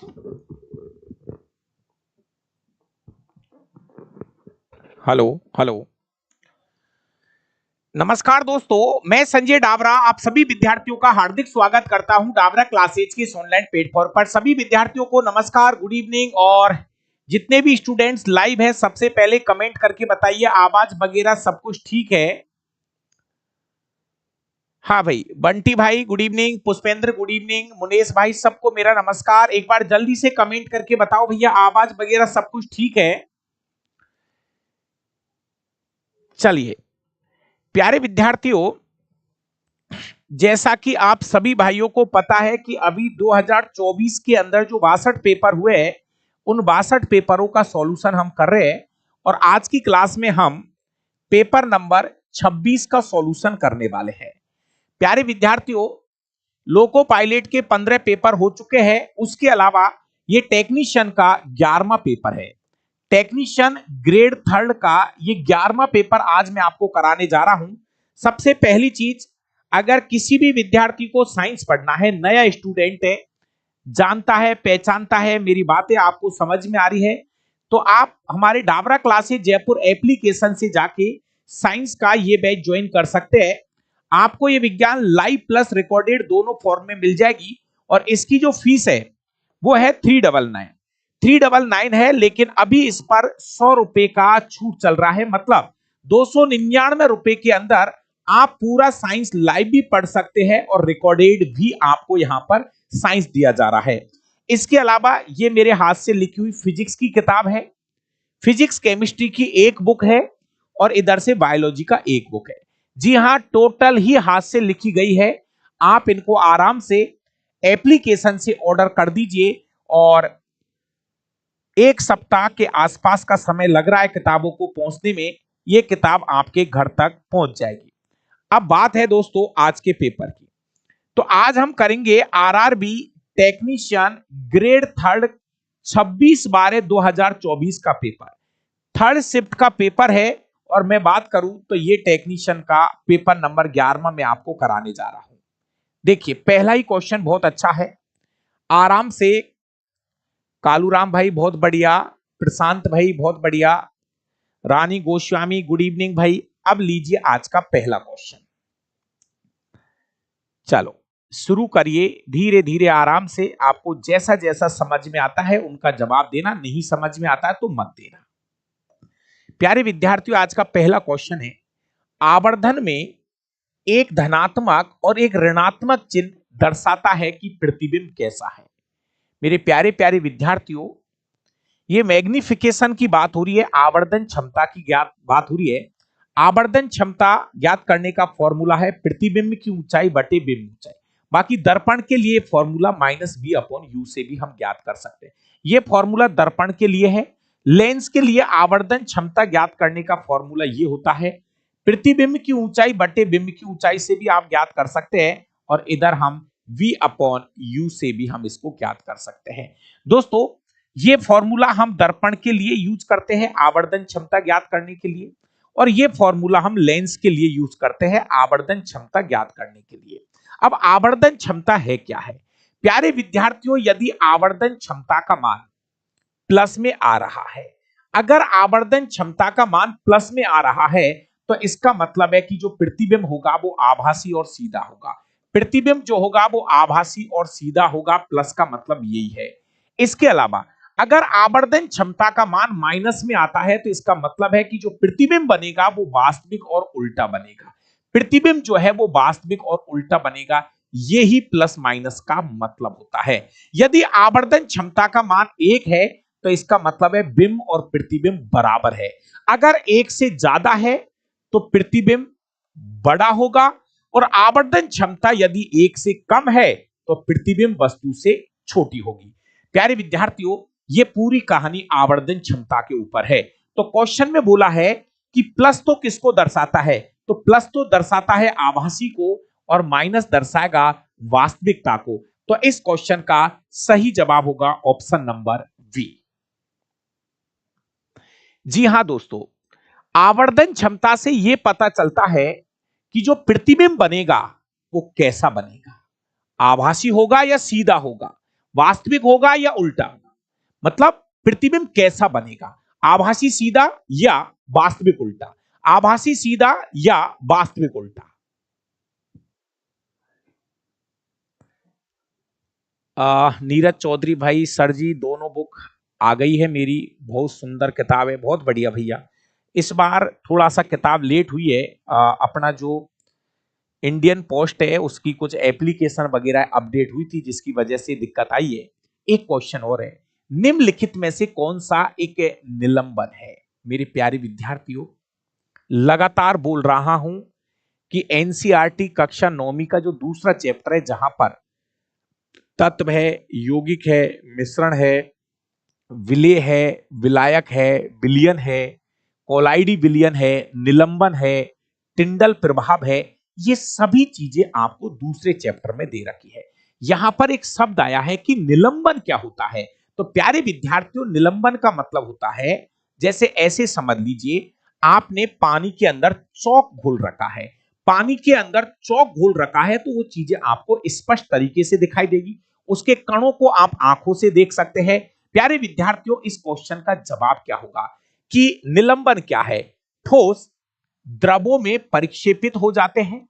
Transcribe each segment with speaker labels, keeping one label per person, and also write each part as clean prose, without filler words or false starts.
Speaker 1: Hello hello. नमस्कार दोस्तों, मैं संजय डावरा आप सभी विद्यार्थियों का हार्दिक स्वागत करता हूं डावरा क्लासेज के इस ऑनलाइन प्लेटफॉर्म पर। सभी विद्यार्थियों को नमस्कार, गुड इवनिंग। और जितने भी स्टूडेंट्स लाइव हैं सबसे पहले कमेंट करके बताइए आवाज वगैरह सब कुछ ठीक है। हाँ भाई, बंटी भाई good evening, Pushpendra good evening, Munesh भाई सबको मेरा नमस्कार। एक बार जल्दी से कमेंट करके बताओ भैया आवाज वगैरह सब कुछ ठीक है। चलिए प्यारे विद्यार्थियों, जैसा कि आप सभी भाइयों को पता है कि अभी 2024 के अंदर जो 62 पेपर हुए हैं उन 62 पेपरों का सॉल्यूशन हम कर रहे हैं और आज की क्लास में हम पेपर नंबर 26 का सॉल्यूशन करने वाले हैं। प्यारे विद्यार्थियों, लोको पायलट के 15 पेपर हो चुके हैं, उसके अलावा ये टेक्नीशियन का 11वां पेपर है। टेक्नीशियन ग्रेड 3 का ये 11वां पेपर आज मैं आपको कराने जा रहा हूं। सबसे पहली चीज, अगर किसी भी विद्यार्थी को साइंस पढ़ना है, नया स्टूडेंट है, जानता है पहचानता है, मेरी बातें आपको समझ में आ रही है, तो आप हमारे डावरा क्लासेस जयपुर एप्लीकेशन से जाके साइंस का ये बैच ज्वाइन कर सकते हैं। आपको ये विज्ञान लाइव प्लस रिकॉर्डेड दोनों फॉर्म में मिल जाएगी और इसकी जो फीस है वो है 399 है, लेकिन अभी इस पर 100 रुपए का छूट चल रहा है। मतलब 299 रुपए के अंदर आप पूरा साइंस लाइव भी पढ़ सकते हैं और रिकॉर्डेड भी आपको यहां पर साइंस दिया जा रहा है। इसके अलावा ये मेरे हाथ से लिखी हुई फिजिक्स की किताब है, फिजिक्स केमिस्ट्री की एक बुक है और इधर से बायोलॉजी का एक बुक है। जी हां, टोटल ही हाथ से लिखी गई है। आप इनको आराम से एप्लीकेशन से ऑर्डर कर दीजिए और एक सप्ताह के आसपास का समय लग रहा है किताबों को पहुंचने में। यह किताब आपके घर तक पहुंच जाएगी। अब बात है दोस्तों आज के पेपर की। तो आज हम करेंगे आरआरबी टेक्नीशियन ग्रेड 3 26/12/2024 का पेपर। थर्ड शिफ्ट का पेपर है और मैं बात करूं तो ये टेक्नीशियन का पेपर नंबर 11वां मैं आपको कराने जा रहा हूं। देखिए पहला ही क्वेश्चन बहुत अच्छा है, आराम से। कालूराम भाई बहुत बढ़िया, प्रशांत भाई बहुत बढ़िया, रानी गोस्वामी गुड इवनिंग भाई। अब लीजिए आज का पहला क्वेश्चन। चलो शुरू करिए, धीरे धीरे आराम से। आपको जैसा जैसा समझ में आता है उनका जवाब देना, नहीं समझ में आता है तो मत देना। प्यारे विद्यार्थियों, आज का पहला क्वेश्चन है, आवर्धन में एक धनात्मक और एक ऋणात्मक चिन्ह दर्शाता है कि प्रतिबिंब कैसा है। मेरे प्यारे प्यारे विद्यार्थियों, ये मैग्निफिकेशन की बात हो रही है, आवर्धन क्षमता की ज्ञात बात हो रही है। आवर्धन क्षमता ज्ञात करने का फॉर्मूला है प्रतिबिंब की ऊंचाई बटे बिंब ऊंचाई। बाकी दर्पण के लिए फॉर्मूला -b/u से भी हम ज्ञात कर सकते हैं। यह फॉर्मूला दर्पण के लिए है। लेंस के लिए आवर्धन क्षमता ज्ञात करने का फॉर्मूला यह होता है प्रतिबिंब की ऊंचाई बटे बिंब की ऊंचाई से भी आप ज्ञात कर सकते हैं और इधर हम v/u से भी हम इसको ज्ञात कर सकते हैं। दोस्तों ये फॉर्मूला हम दर्पण के लिए यूज करते हैं आवर्धन क्षमता ज्ञात करने के लिए, और ये फॉर्मूला हम लेंस के लिए यूज करते हैं आवर्धन क्षमता ज्ञात करने के लिए। अब आवर्धन क्षमता है क्या है? प्यारे विद्यार्थियों, यदि आवर्धन क्षमता का मान प्लस में आ रहा है, अगर आवर्धन क्षमता का मान प्लस में आ रहा है तो इसका मतलब है कि जो प्रतिबिंब होगा वो आभासी और सीधा होगा। प्रतिबिंब जो होगा वो आभासी और सीधा होगा, प्लस का मतलब यही है। इसके अलावा अगर आवर्धन क्षमता का मान माइनस में आता है तो इसका मतलब है कि जो प्रतिबिंब बनेगा वो वास्तविक और उल्टा बनेगा। प्रतिबिंब जो है वो वास्तविक और उल्टा बनेगा, यही प्लस माइनस का मतलब होता है। यदि आवर्धन क्षमता का मान 1 है तो इसका मतलब है बिंब और प्रतिबिंब बराबर है। अगर 1 से ज्यादा है तो प्रतिबिंब बड़ा होगा और आवर्धन क्षमता यदि 1 से कम है तो प्रतिबिंब वस्तु से छोटी होगी। प्यारे विद्यार्थियों, ये पूरी कहानी आवर्धन क्षमता के ऊपर है। तो क्वेश्चन में बोला है कि प्लस तो किसको दर्शाता है, तो प्लस तो दर्शाता है आभासी को और माइनस दर्शाएगा वास्तविकता को। तो इस क्वेश्चन का सही जवाब होगा ऑप्शन नंबर बी। जी हां दोस्तों, आवर्धन क्षमता से यह पता चलता है कि जो प्रतिबिंब बनेगा वो कैसा बनेगा, आभासी होगा या सीधा होगा। वास्तविक होगा या उल्टा होगा, मतलब प्रतिबिंब कैसा बनेगा, आभासी सीधा या वास्तविक उल्टा, आभासी सीधा या वास्तविक उल्टा। नीरज चौधरी भाई, सर जी दोनों बुक आ गई है मेरी, बहुत सुंदर किताब है, बहुत बढ़िया भैया। इस बार थोड़ा सा किताब लेट हुई है, अपना जो इंडियन पोस्ट है उसकी कुछ एप्लीकेशन वगैरह अपडेट हुई थी जिसकी वजह से दिक्कत आई है। एक क्वेश्चन और है, निम्नलिखित में से कौन सा एक निलंबन है? मेरे प्यारे विद्यार्थियों, लगातार बोल रहा हूं कि एनसीईआरटी कक्षा 9वीं का जो दूसरा चैप्टर है, जहां पर तत्व है, यौगिक है, मिश्रण है, विलेय है, विलायक है, विलयन है, कोलाइडी विलयन है, निलंबन है, टिंडल प्रभाव है, ये सभी चीजें आपको दूसरे चैप्टर में दे रखी है। यहां पर एक शब्द आया है कि निलंबन क्या होता है। तो प्यारे विद्यार्थियों, निलंबन का मतलब होता है, जैसे ऐसे समझ लीजिए आपने पानी के अंदर चौक घोल रखा है, पानी के अंदर चौक घोल रखा है तो वो चीजें आपको स्पष्ट तरीके से दिखाई देगी, उसके कणों को आप आंखों से देख सकते हैं। प्यारे विद्यार्थियों, इस क्वेश्चन का जवाब क्या होगा कि निलंबन क्या है? ठोस द्रवों में परिक्षेपित हो जाते हैं,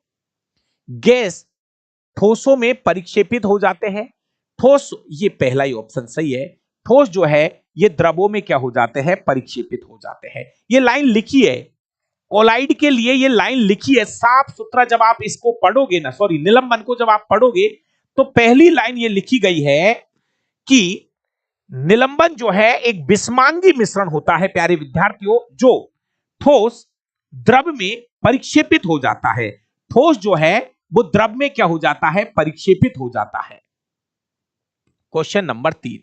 Speaker 1: गैस ठोसों में परिक्षेपित हो जाते हैं, ठोस, ये पहला ही ऑप्शन सही है, ठोस जो है ये द्रवों में क्या हो जाते हैं? परिक्षेपित हो जाते हैं। ये लाइन लिखी है, कोलाइड के लिए ये लाइन लिखी है साफ सुथरा, जब आप इसको पढ़ोगे ना, सॉरी निलंबन को जब आप पढ़ोगे तो पहली लाइन ये लिखी गई है कि निलंबन जो है एक विषमांगी मिश्रण होता है प्यारे विद्यार्थियों, जो ठोस द्रव में परिक्षेपित हो जाता है। ठोस जो है वो द्रव में क्या हो जाता है? परिक्षेपित हो जाता है। क्वेश्चन नंबर 3,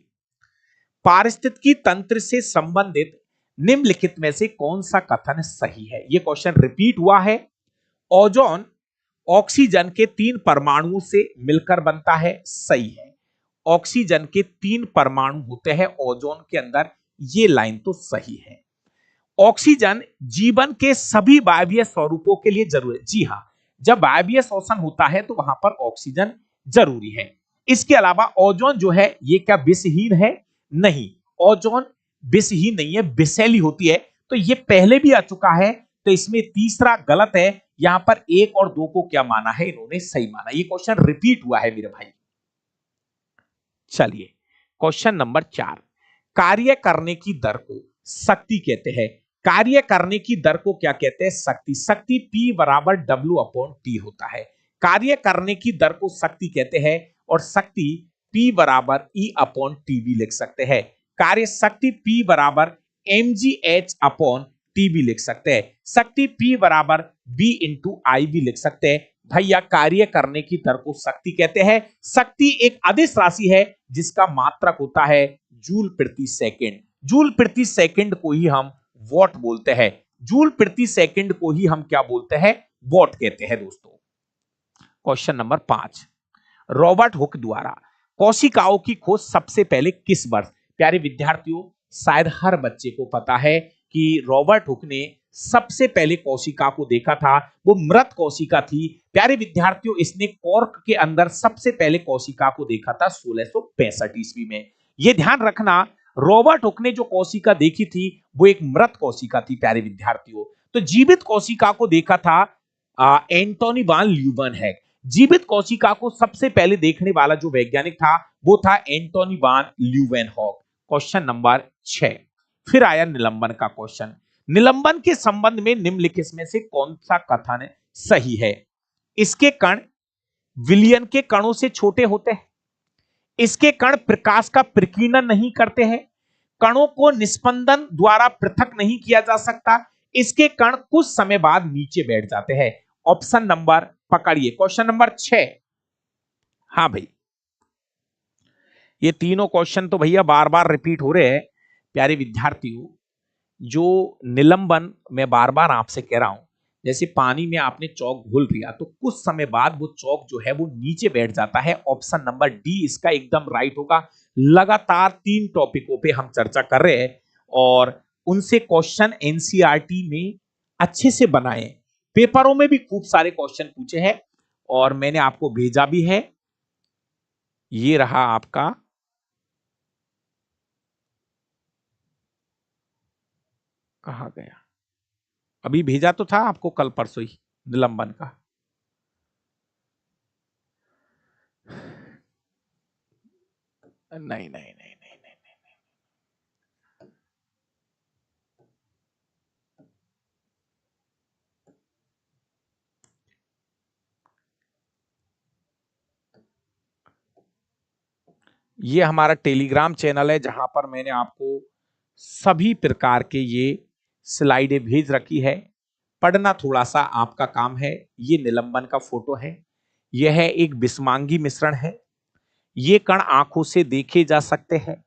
Speaker 1: पारिस्थितिकी तंत्र से संबंधित निम्नलिखित में से कौन सा कथन सही है? यह क्वेश्चन रिपीट हुआ है। ओजोन ऑक्सीजन के 3 परमाणुओं से मिलकर बनता है, सही है। ऑक्सीजन के 3 परमाणु होते हैं ओजोन के अंदर, ये लाइन तो सही है। ऑक्सीजन जीवन के सभी वायवीय स्वरूपों के लिए जरूरी है, जी हां, जब वायवीय श्वसन होता है तो वहां पर ऑक्सीजन जरूरी है। इसके अलावा ओजोन जो है ये क्या विषहीन है? नहीं, ओजोन विषहीन नहीं है, विषैली होती है। तो ये पहले भी आ चुका है, तो इसमें तीसरा गलत है। यहां पर 1 और 2 को क्या माना है? इन्होंने सही माना। ये क्वेश्चन रिपीट हुआ है मेरे भाई। चलिए क्वेश्चन नंबर 4, कार्य करने की दर को शक्ति कहते हैं। कार्य करने की दर को क्या कहते हैं? शक्ति। शक्ति P बराबर W/T होता है। कार्य करने की दर को शक्ति कहते हैं और शक्ति P बराबर E/T भी लिख सकते हैं। कार्य शक्ति P बराबर mgh/T भी लिख सकते हैं। शक्ति P बराबर V/I भी लिख सकते हैं। भैया कार्य करने की दर को शक्ति कहते हैं। शक्ति एक अदिश राशि है जिसका मात्रक होता है जूल प्रति सेकंड। जूल प्रति सेकंड को ही हम वॉट बोलते हैं। जूल प्रति सेकंड को ही हम क्या बोलते हैं? वॉट कहते हैं दोस्तों। क्वेश्चन नंबर 5, रॉबर्ट हुक द्वारा कोशिकाओं की खोज सबसे पहले किस वर्ष? प्यारे विद्यार्थियों, शायद हर बच्चे को पता है कि रॉबर्ट हुक ने सबसे पहले कोशिका को देखा था, वो मृत कोशिका थी। प्यारे विद्यार्थियों, इसने कॉर्क के अंदर सबसे पहले कोशिका को देखा था 1665 ईस्वी में। यह ध्यान रखना, रॉबर्ट हुक ने जो कोशिका देखी थी वो एक मृत कोशिका थी प्यारे विद्यार्थियों। तो जीवित कोशिका को देखा था एंटोनी वान ल्यूवेनहॉक। जीवित कोशिका को सबसे पहले देखने वाला जो वैज्ञानिक था वो था एंटोनी वान ल्यूवेनहॉक। क्वेश्चन नंबर 6, फिर आया निलंबन का क्वेश्चन। निलंबन के संबंध में निम्नलिखित में से कौन सा कथन सही है? इसके कण विलयन के कणों से छोटे होते हैं, इसके कण प्रकाश का प्रकीर्णन नहीं करते हैं, कणों को निस्पंदन द्वारा पृथक नहीं किया जा सकता, इसके कण कुछ समय बाद नीचे बैठ जाते हैं। ऑप्शन नंबर पकड़िए, क्वेश्चन नंबर 6। हाँ भाई, ये तीनों क्वेश्चन तो भैया बार बार रिपीट हो रहे हैं प्यारे विद्यार्थियों। जो निलंबन मैं बार बार आपसे कह रहा हूं, जैसे पानी में आपने चौक घोल दिया तो कुछ समय बाद वो चौक जो है वो नीचे बैठ जाता है। ऑप्शन नंबर डी इसका एकदम राइट होगा। लगातार 3 टॉपिकों पे हम चर्चा कर रहे हैं और उनसे क्वेश्चन एनसीईआरटी में अच्छे से बनाए, पेपरों में भी खूब सारे क्वेश्चन पूछे हैं और मैंने आपको भेजा भी है। ये रहा आपका कहाँ गया? अभी भेजा तो था आपको कल परसों ही निलंबन का। नहीं नहीं नहीं नहीं नहीं नहीं। ये हमारा टेलीग्राम चैनल है जहां पर मैंने आपको सभी प्रकार के ये स्लाइडें भेज रखी है। पढ़ना थोड़ा सा आपका काम है। ये निलंबन का फोटो है। यह है एक बिस्मांगी मिश्रण है। ये कण आंखों से देखे जा सकते हैं।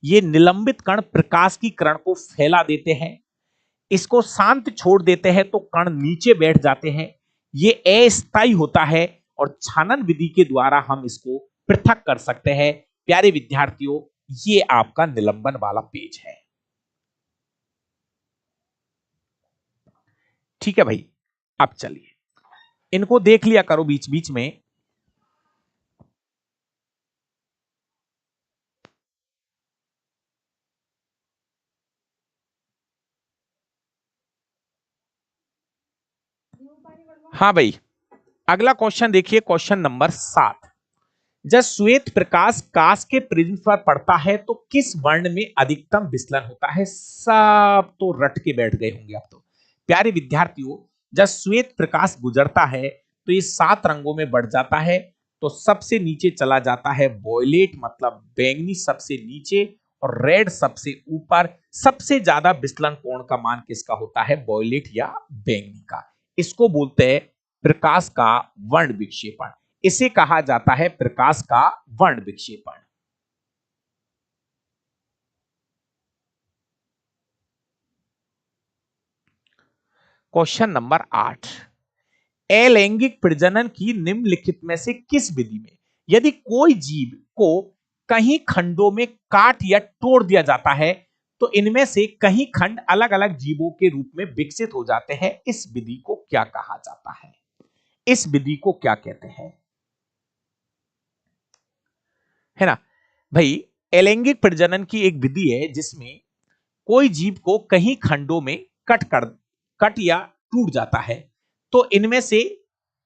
Speaker 1: ये निलंबित कण प्रकाश की किरण को फैला देते हैं। इसको शांत छोड़ देते हैं तो कण नीचे बैठ जाते हैं। ये अस्थायी होता है और छानन विधि के द्वारा हम इसको पृथक कर सकते हैं। प्यारे विद्यार्थियों, ये आपका निलंबन वाला पेज है। ठीक है भाई, अब चलिए इनको देख लिया करो बीच बीच में। हाँ भाई, अगला क्वेश्चन देखिए, क्वेश्चन नंबर 7। जब श्वेत प्रकाश कांच के प्रिज्म पर पड़ता है तो किस वर्ण में अधिकतम विचलन होता है? सब तो रट के बैठ गए होंगे अब तो। प्यारे विद्यार्थियों, जब श्वेत प्रकाश गुजरता है तो ये 7 रंगों में बढ़ जाता है। तो सबसे नीचे चला जाता है वॉयलेट मतलब बैंगनी सबसे नीचे, और रेड सबसे ऊपर। सबसे ज्यादा विचलन कोण का मान किसका होता है? वॉयलेट या बैंगनी का। इसको बोलते हैं प्रकाश का वर्ण विक्षेपण। इसे कहा जाता है प्रकाश का वर्ण विक्षेपण। Question number 8। अलैंगिक प्रजनन की निम्नलिखित में से किस विधि में यदि कोई जीव को कहीं खंडों में काट या तोड़ दिया जाता है तो इनमें से कहीं खंड अलग अलग जीवों के रूप में विकसित हो जाते हैं? इस विधि को क्या कहा जाता है? इस विधि को क्या कहते हैं? है ना भाई, अलैंगिक प्रजनन की एक विधि है जिसमें कोई जीव को कहीं खंडों में कट या टूट जाता है तो इनमें से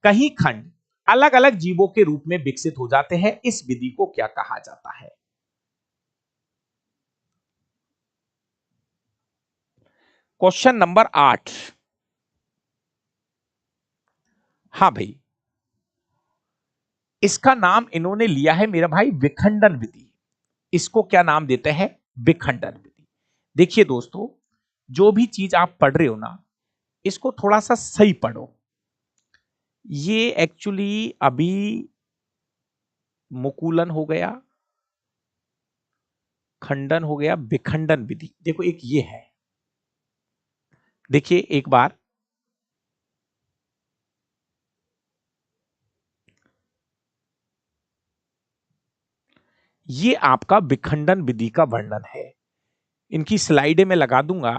Speaker 1: कहीं खंड अलग अलग जीवों के रूप में विकसित हो जाते हैं। इस विधि को क्या कहा जाता है? Question number 8। हाँ भाई, इसका नाम इन्होंने लिया है मेरा भाई विखंडन विधि। इसको क्या नाम देते हैं? विखंडन विधि। देखिए दोस्तों, जो भी चीज आप पढ़ रहे हो ना, इसको थोड़ा सा सही पढ़ो। ये एक्चुअली अभी मुकुलन हो गया, खंडन हो गया, विखंडन विधि। देखो एक ये है, देखिए एक बार, ये आपका विखंडन विधि का वर्णन है। इनकी स्लाइडें मैं लगा दूंगा।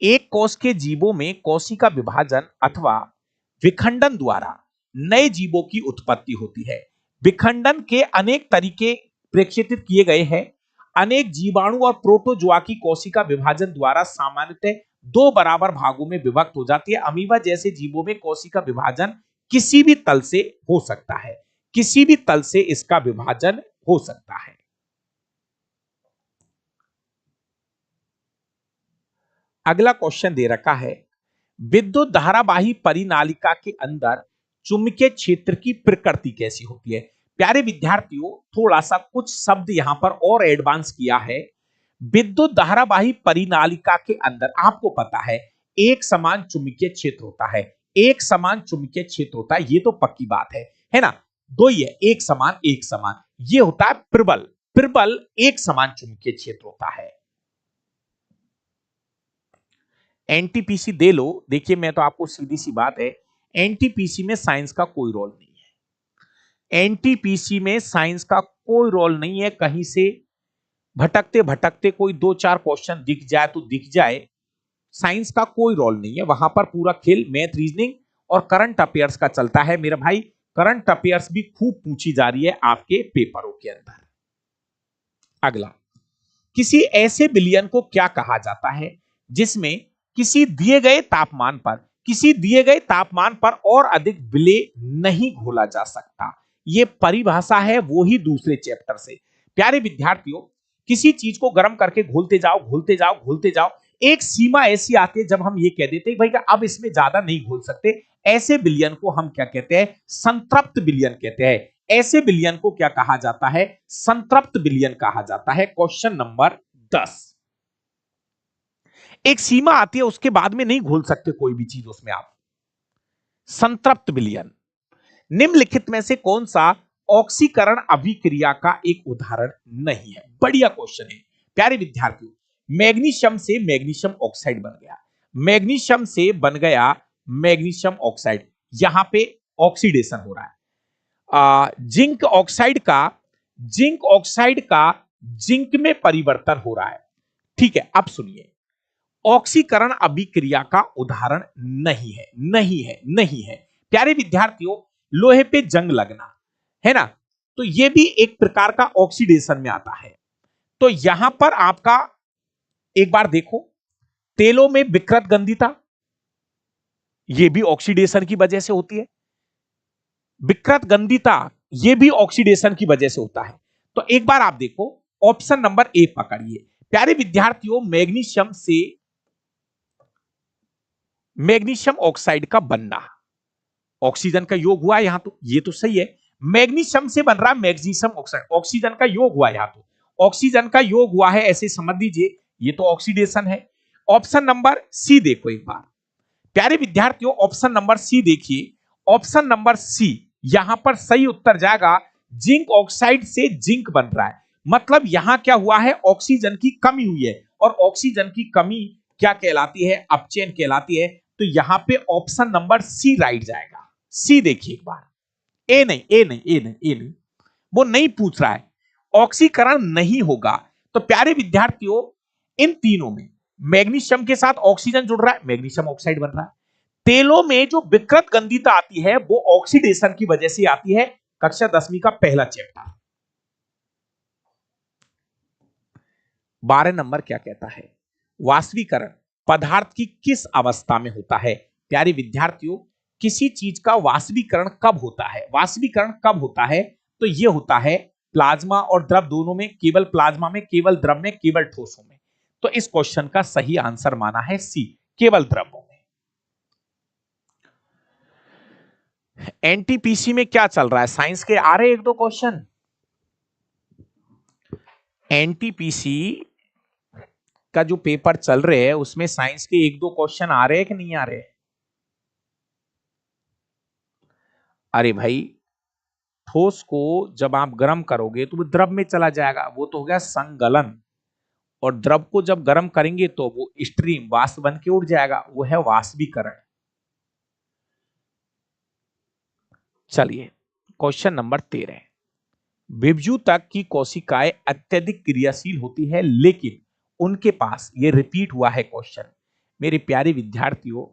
Speaker 1: एक कोश के जीवों में कोशिका विभाजन अथवा विखंडन द्वारा नए जीवों की उत्पत्ति होती है। विखंडन के अनेक तरीके प्रेक्षित किए गए हैं। अनेक जीवाणु और प्रोटोजोआ की कोशिका विभाजन द्वारा सामान्यतः 2 बराबर भागों में विभक्त हो जाती है। अमीबा जैसे जीवों में कोशिका विभाजन किसी भी तल से हो सकता है। किसी भी तल से इसका विभाजन हो सकता है। अगला क्वेश्चन दे रखा है, विद्युत धारावाही परिनालिका के अंदर चुंबकीय क्षेत्र की प्रकृति कैसी होती है? प्यारे विद्यार्थियों, थोड़ा सा कुछ शब्द यहां पर और एडवांस किया है। विद्युत धारावाही परिनालिका के अंदर आपको पता है एक समान चुंबकीय क्षेत्र होता है। एक समान चुंबकीय क्षेत्र होता है, ये तो पक्की बात है ना? दो ही है, एक समान एक समान। ये होता है प्रबल। प्रबल एक समान चुंबकीय क्षेत्र होता है। एनटीपीसी दे लो। देखिए मैं तो आपको सीधी सी बात है, एनटीपीसी में साइंस का कोई रोल नहीं है। एनटीपीसी में साइंस का कोई रोल नहीं है। कहीं से भटकते भटकते कोई 2-4 क्वेश्चन दिख जाए तो दिख जाए, साइंस का कोई रोल नहीं है वहां पर। पूरा खेल मैथ, रीजनिंग और करंट अफेयर्स का चलता है मेरा भाई। करंट अफेयर्स भी खूब पूछी जा रही है आपके पेपरों के अंदर। अगला, किसी ऐसे बिलियन को क्या कहा जाता है जिसमें किसी दिए गए तापमान पर, किसी दिए गए तापमान पर और अधिक विलेय नहीं घोला जा सकता। यह परिभाषा है वो ही दूसरे चैप्टर से। प्यारे विद्यार्थियों, किसी चीज को गर्म करके घोलते जाओ घोलते जाओ घोलते जाओ, एक सीमा ऐसी आती है जब हम ये कह देते हैं भाई अब इसमें ज्यादा नहीं घोल सकते। ऐसे विलयन को हम क्या कहते हैं? संतृप्त विलयन कहते हैं। ऐसे विलयन को क्या कहा जाता है? संतृप्त विलयन कहा जाता है। Question number 10। एक सीमा आती है, उसके बाद में नहीं घोल सकते कोई भी चीज उसमें आप। संतृप्त विलयन। निम्नलिखित में से कौन सा ऑक्सीकरण अभिक्रिया का एक उदाहरण नहीं है? बढ़िया क्वेश्चन है प्यारे विद्यार्थियों। मैग्नीशियम से मैग्नीशियम ऑक्साइड बन गया, मैग्नीशियम से बन गया मैग्नीशियम ऑक्साइड, यहां पे ऑक्सीडेशन हो रहा है। जिंक ऑक्साइड का जिंक में परिवर्तन हो रहा है। ठीक है, अब सुनिए, ऑक्सीकरण अभिक्रिया का उदाहरण नहीं है, नहीं है, नहीं है। प्यारे विद्यार्थियों, लोहे पे जंग लगना है ना, तो यह भी एक प्रकार का ऑक्सीडेशन में आता है। तो यहां पर आपका एक बार देखो, तेलों में विकृत गंधिता, यह भी ऑक्सीडेशन की वजह से होती है। विकृत गंधिता यह भी ऑक्सीडेशन की वजह से होता है। तो एक बार आप देखो, ऑप्शन नंबर ए पकड़िए। प्यारे विद्यार्थियों, मैग्नीशियम से मैग्नीशियम ऑक्साइड का बनना, ऑक्सीजन का योग हुआ यहां, तो ये तो सही है। मैग्नीशियम से बन रहा मैग्नीशियम ऑक्साइड, ऑक्सीजन का योग हुआ यहां, तो ऑक्सीजन का योग हुआ है, ऐसे समझ लीजिए, ये तो ऑक्सीडेशन है। ऑप्शन नंबर सी देखो एक बार प्यारे विद्यार्थियों, ऑप्शन नंबर सी देखिए। ऑप्शन नंबर सी, यहां पर सही उत्तर जाएगा। जिंक ऑक्साइड से जिंक बन रहा है, मतलब यहां क्या हुआ है? ऑक्सीजन की कमी हुई है, और ऑक्सीजन की कमी क्या कहलाती है? अपचयन कहलाती है। तो यहां पे ऑप्शन नंबर सी राइट जाएगा। सी देखिए एक बार, ए नहीं, ए नहीं, ए नहीं, ए नहीं, वो नहीं पूछ रहा है, ऑक्सीकरण नहीं होगा। तो प्यारे विद्यार्थियों, इन तीनों में मैग्नीशियम के साथ ऑक्सीजन जुड़ रहा है, मैग्नीशियम ऑक्साइड बन रहा है। तेलों में जो विकृत गंधिता आती है वो ऑक्सीडेशन की वजह से आती है। कक्षा 10वीं का पहला चैप्टर। 12 नंबर क्या कहता है? वाष्पीकरण पदार्थ की किस अवस्था में होता है? प्यारे विद्यार्थियों, किसी चीज का वाष्पीकरण कब होता है? वाष्पीकरण कब होता है? तो यह होता है प्लाज्मा और द्रव दोनों में, केवल प्लाज्मा में, केवल द्रव में, केवल ठोसों में। तो इस क्वेश्चन का सही आंसर माना है सी, केवल द्रवों में। एनटीपीसी में क्या चल रहा है? साइंस के आ रहे एक दो क्वेश्चन। एनटीपीसी का जो पेपर चल रहे हैं उसमें साइंस के एक दो क्वेश्चन आ रहे हैं कि नहीं आ रहे? अरे भाई, ठोस को जब आप गर्म करोगे तो वो द्रव में चला जाएगा, वो तो हो गया संगलन। और द्रव को जब गर्म करेंगे तो वो स्ट्रीम, वाष्प बन के उड़ जाएगा, वो है वाष्पीकरण। चलिए, क्वेश्चन नंबर 13। विभजुतक की कोशिकाएं अत्यधिक क्रियाशील होती है, लेकिन उनके पास, ये रिपीट हुआ है क्वेश्चन मेरे प्यारे विद्यार्थियों,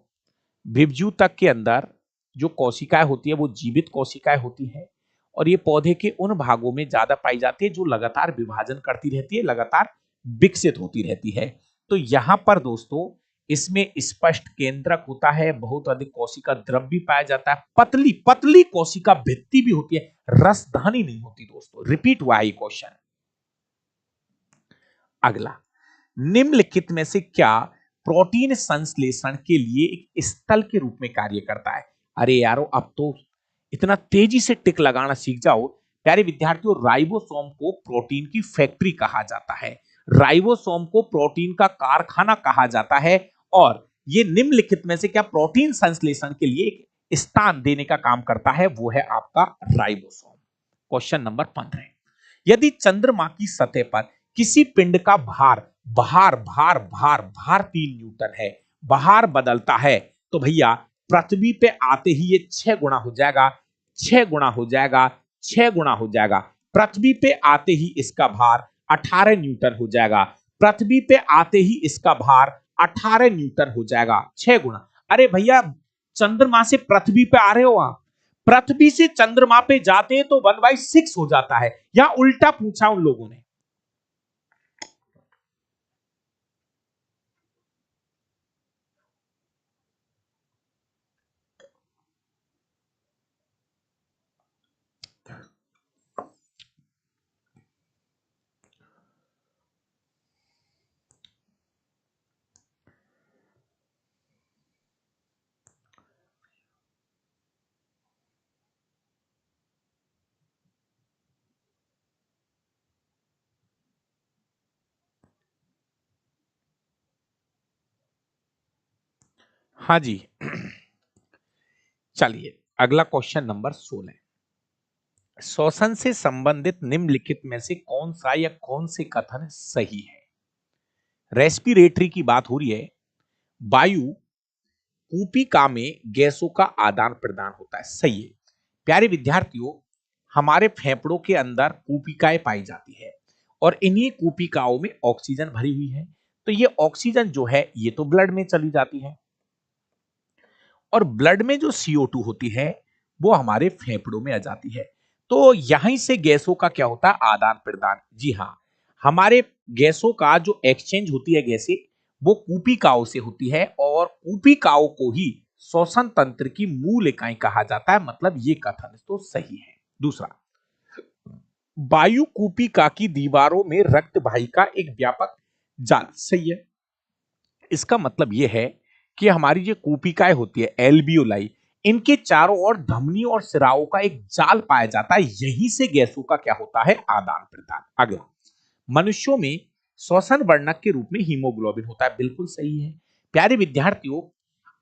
Speaker 1: विभजुतक के अंदर जो कोशिकाएं होती है वो जीवित कोशिकाएं होती है, और ये पौधे के उन भागों में ज्यादा पाई जाती है जो लगातार विभाजन करती रहती है, लगातार विकसित होती रहती है। तो यहां पर दोस्तों, इसमें स्पष्ट केंद्रक होता है, बहुत अधिक कोशिका द्रव भी पाया जाता है, पतली पतली कोशिका भित्ति भी होती है, रसधानी नहीं होती दोस्तों। रिपीट हुआ है ये क्वेश्चन। अगला, निम्नलिखित में से क्या प्रोटीन संश्लेषण के लिए एक स्थल के रूप में कार्य करता है? अरे यारो, अब तो इतना तेजी से टिक लगाना सीख जाओ। प्यारे विद्यार्थियों, राइबोसोम को प्रोटीन की फैक्ट्री कहा जाता है, राइबोसोम को प्रोटीन का कारखाना कहा जाता है। और ये निम्नलिखित में से क्या प्रोटीन संश्लेषण के लिए एक स्थान देने का काम करता है? वो है आपका राइबोसोम। Question number 15। यदि चंद्रमा की सतह पर किसी पिंड का भार भार भार भार भार 3 न्यूटन है, भार बदलता है, तो भैया पृथ्वी पे आते ही ये 6 गुना हो जाएगा, 6 गुना हो जाएगा, 6 गुना हो जाएगा। पृथ्वी पे आते ही इसका भार 18 न्यूटन हो जाएगा, पृथ्वी पे आते ही इसका भार 18 न्यूटन हो जाएगा, 6 गुना। अरे भैया, चंद्रमा से पृथ्वी पे आ रहे हो आप, पृथ्वी से चंद्रमा पे जाते हैं तो 1/6 हो जाता है। यहां उल्टा पूछा उन लोगों ने। हाँ जी। चलिए अगला क्वेश्चन नंबर 16। श्वसन से संबंधित निम्नलिखित में से कौन सा या कौन से कथन सही है? रेस्पिरेटरी की बात हो रही है। वायु कूपिका में गैसों का आदान प्रदान होता है, सही है। प्यारे विद्यार्थियों, हमारे फेफड़ों के अंदर कूपिकाएं पाई जाती है और इन्हीं कूपिकाओं में ऑक्सीजन भरी हुई है। तो ये ऑक्सीजन जो है ये तो ब्लड में चली जाती है और ब्लड में जो CO2 होती है वो हमारे फेफड़ों में आ जाती है। तो यहीं से गैसों का क्या होता है? आदान प्रदान। जी हाँ, हमारे गैसों का जो एक्सचेंज होती है गैसें, वो कूपिकाओं से होती है और कूपिकाओं को ही श्वसन तंत्र की मूल इकाई कहा जाता है। मतलब ये कथन तो सही है। दूसरा, वायु कूपिका की दीवारों में रक्त वाहिका एक व्यापक जाल, सही है। इसका मतलब यह है कि हमारी जो कूपिकाएं होती है एल्वियोलाई, इनके चारों ओर धमनी और सिराओं का एक जाल पाया जाता है। यहीं से गैसों का क्या होता है? आदान प्रदान। अगला, मनुष्यों में श्वसन वर्णक के रूप में हीमोग्लोबिन होता है, बिल्कुल सही है। प्यारे विद्यार्थियों,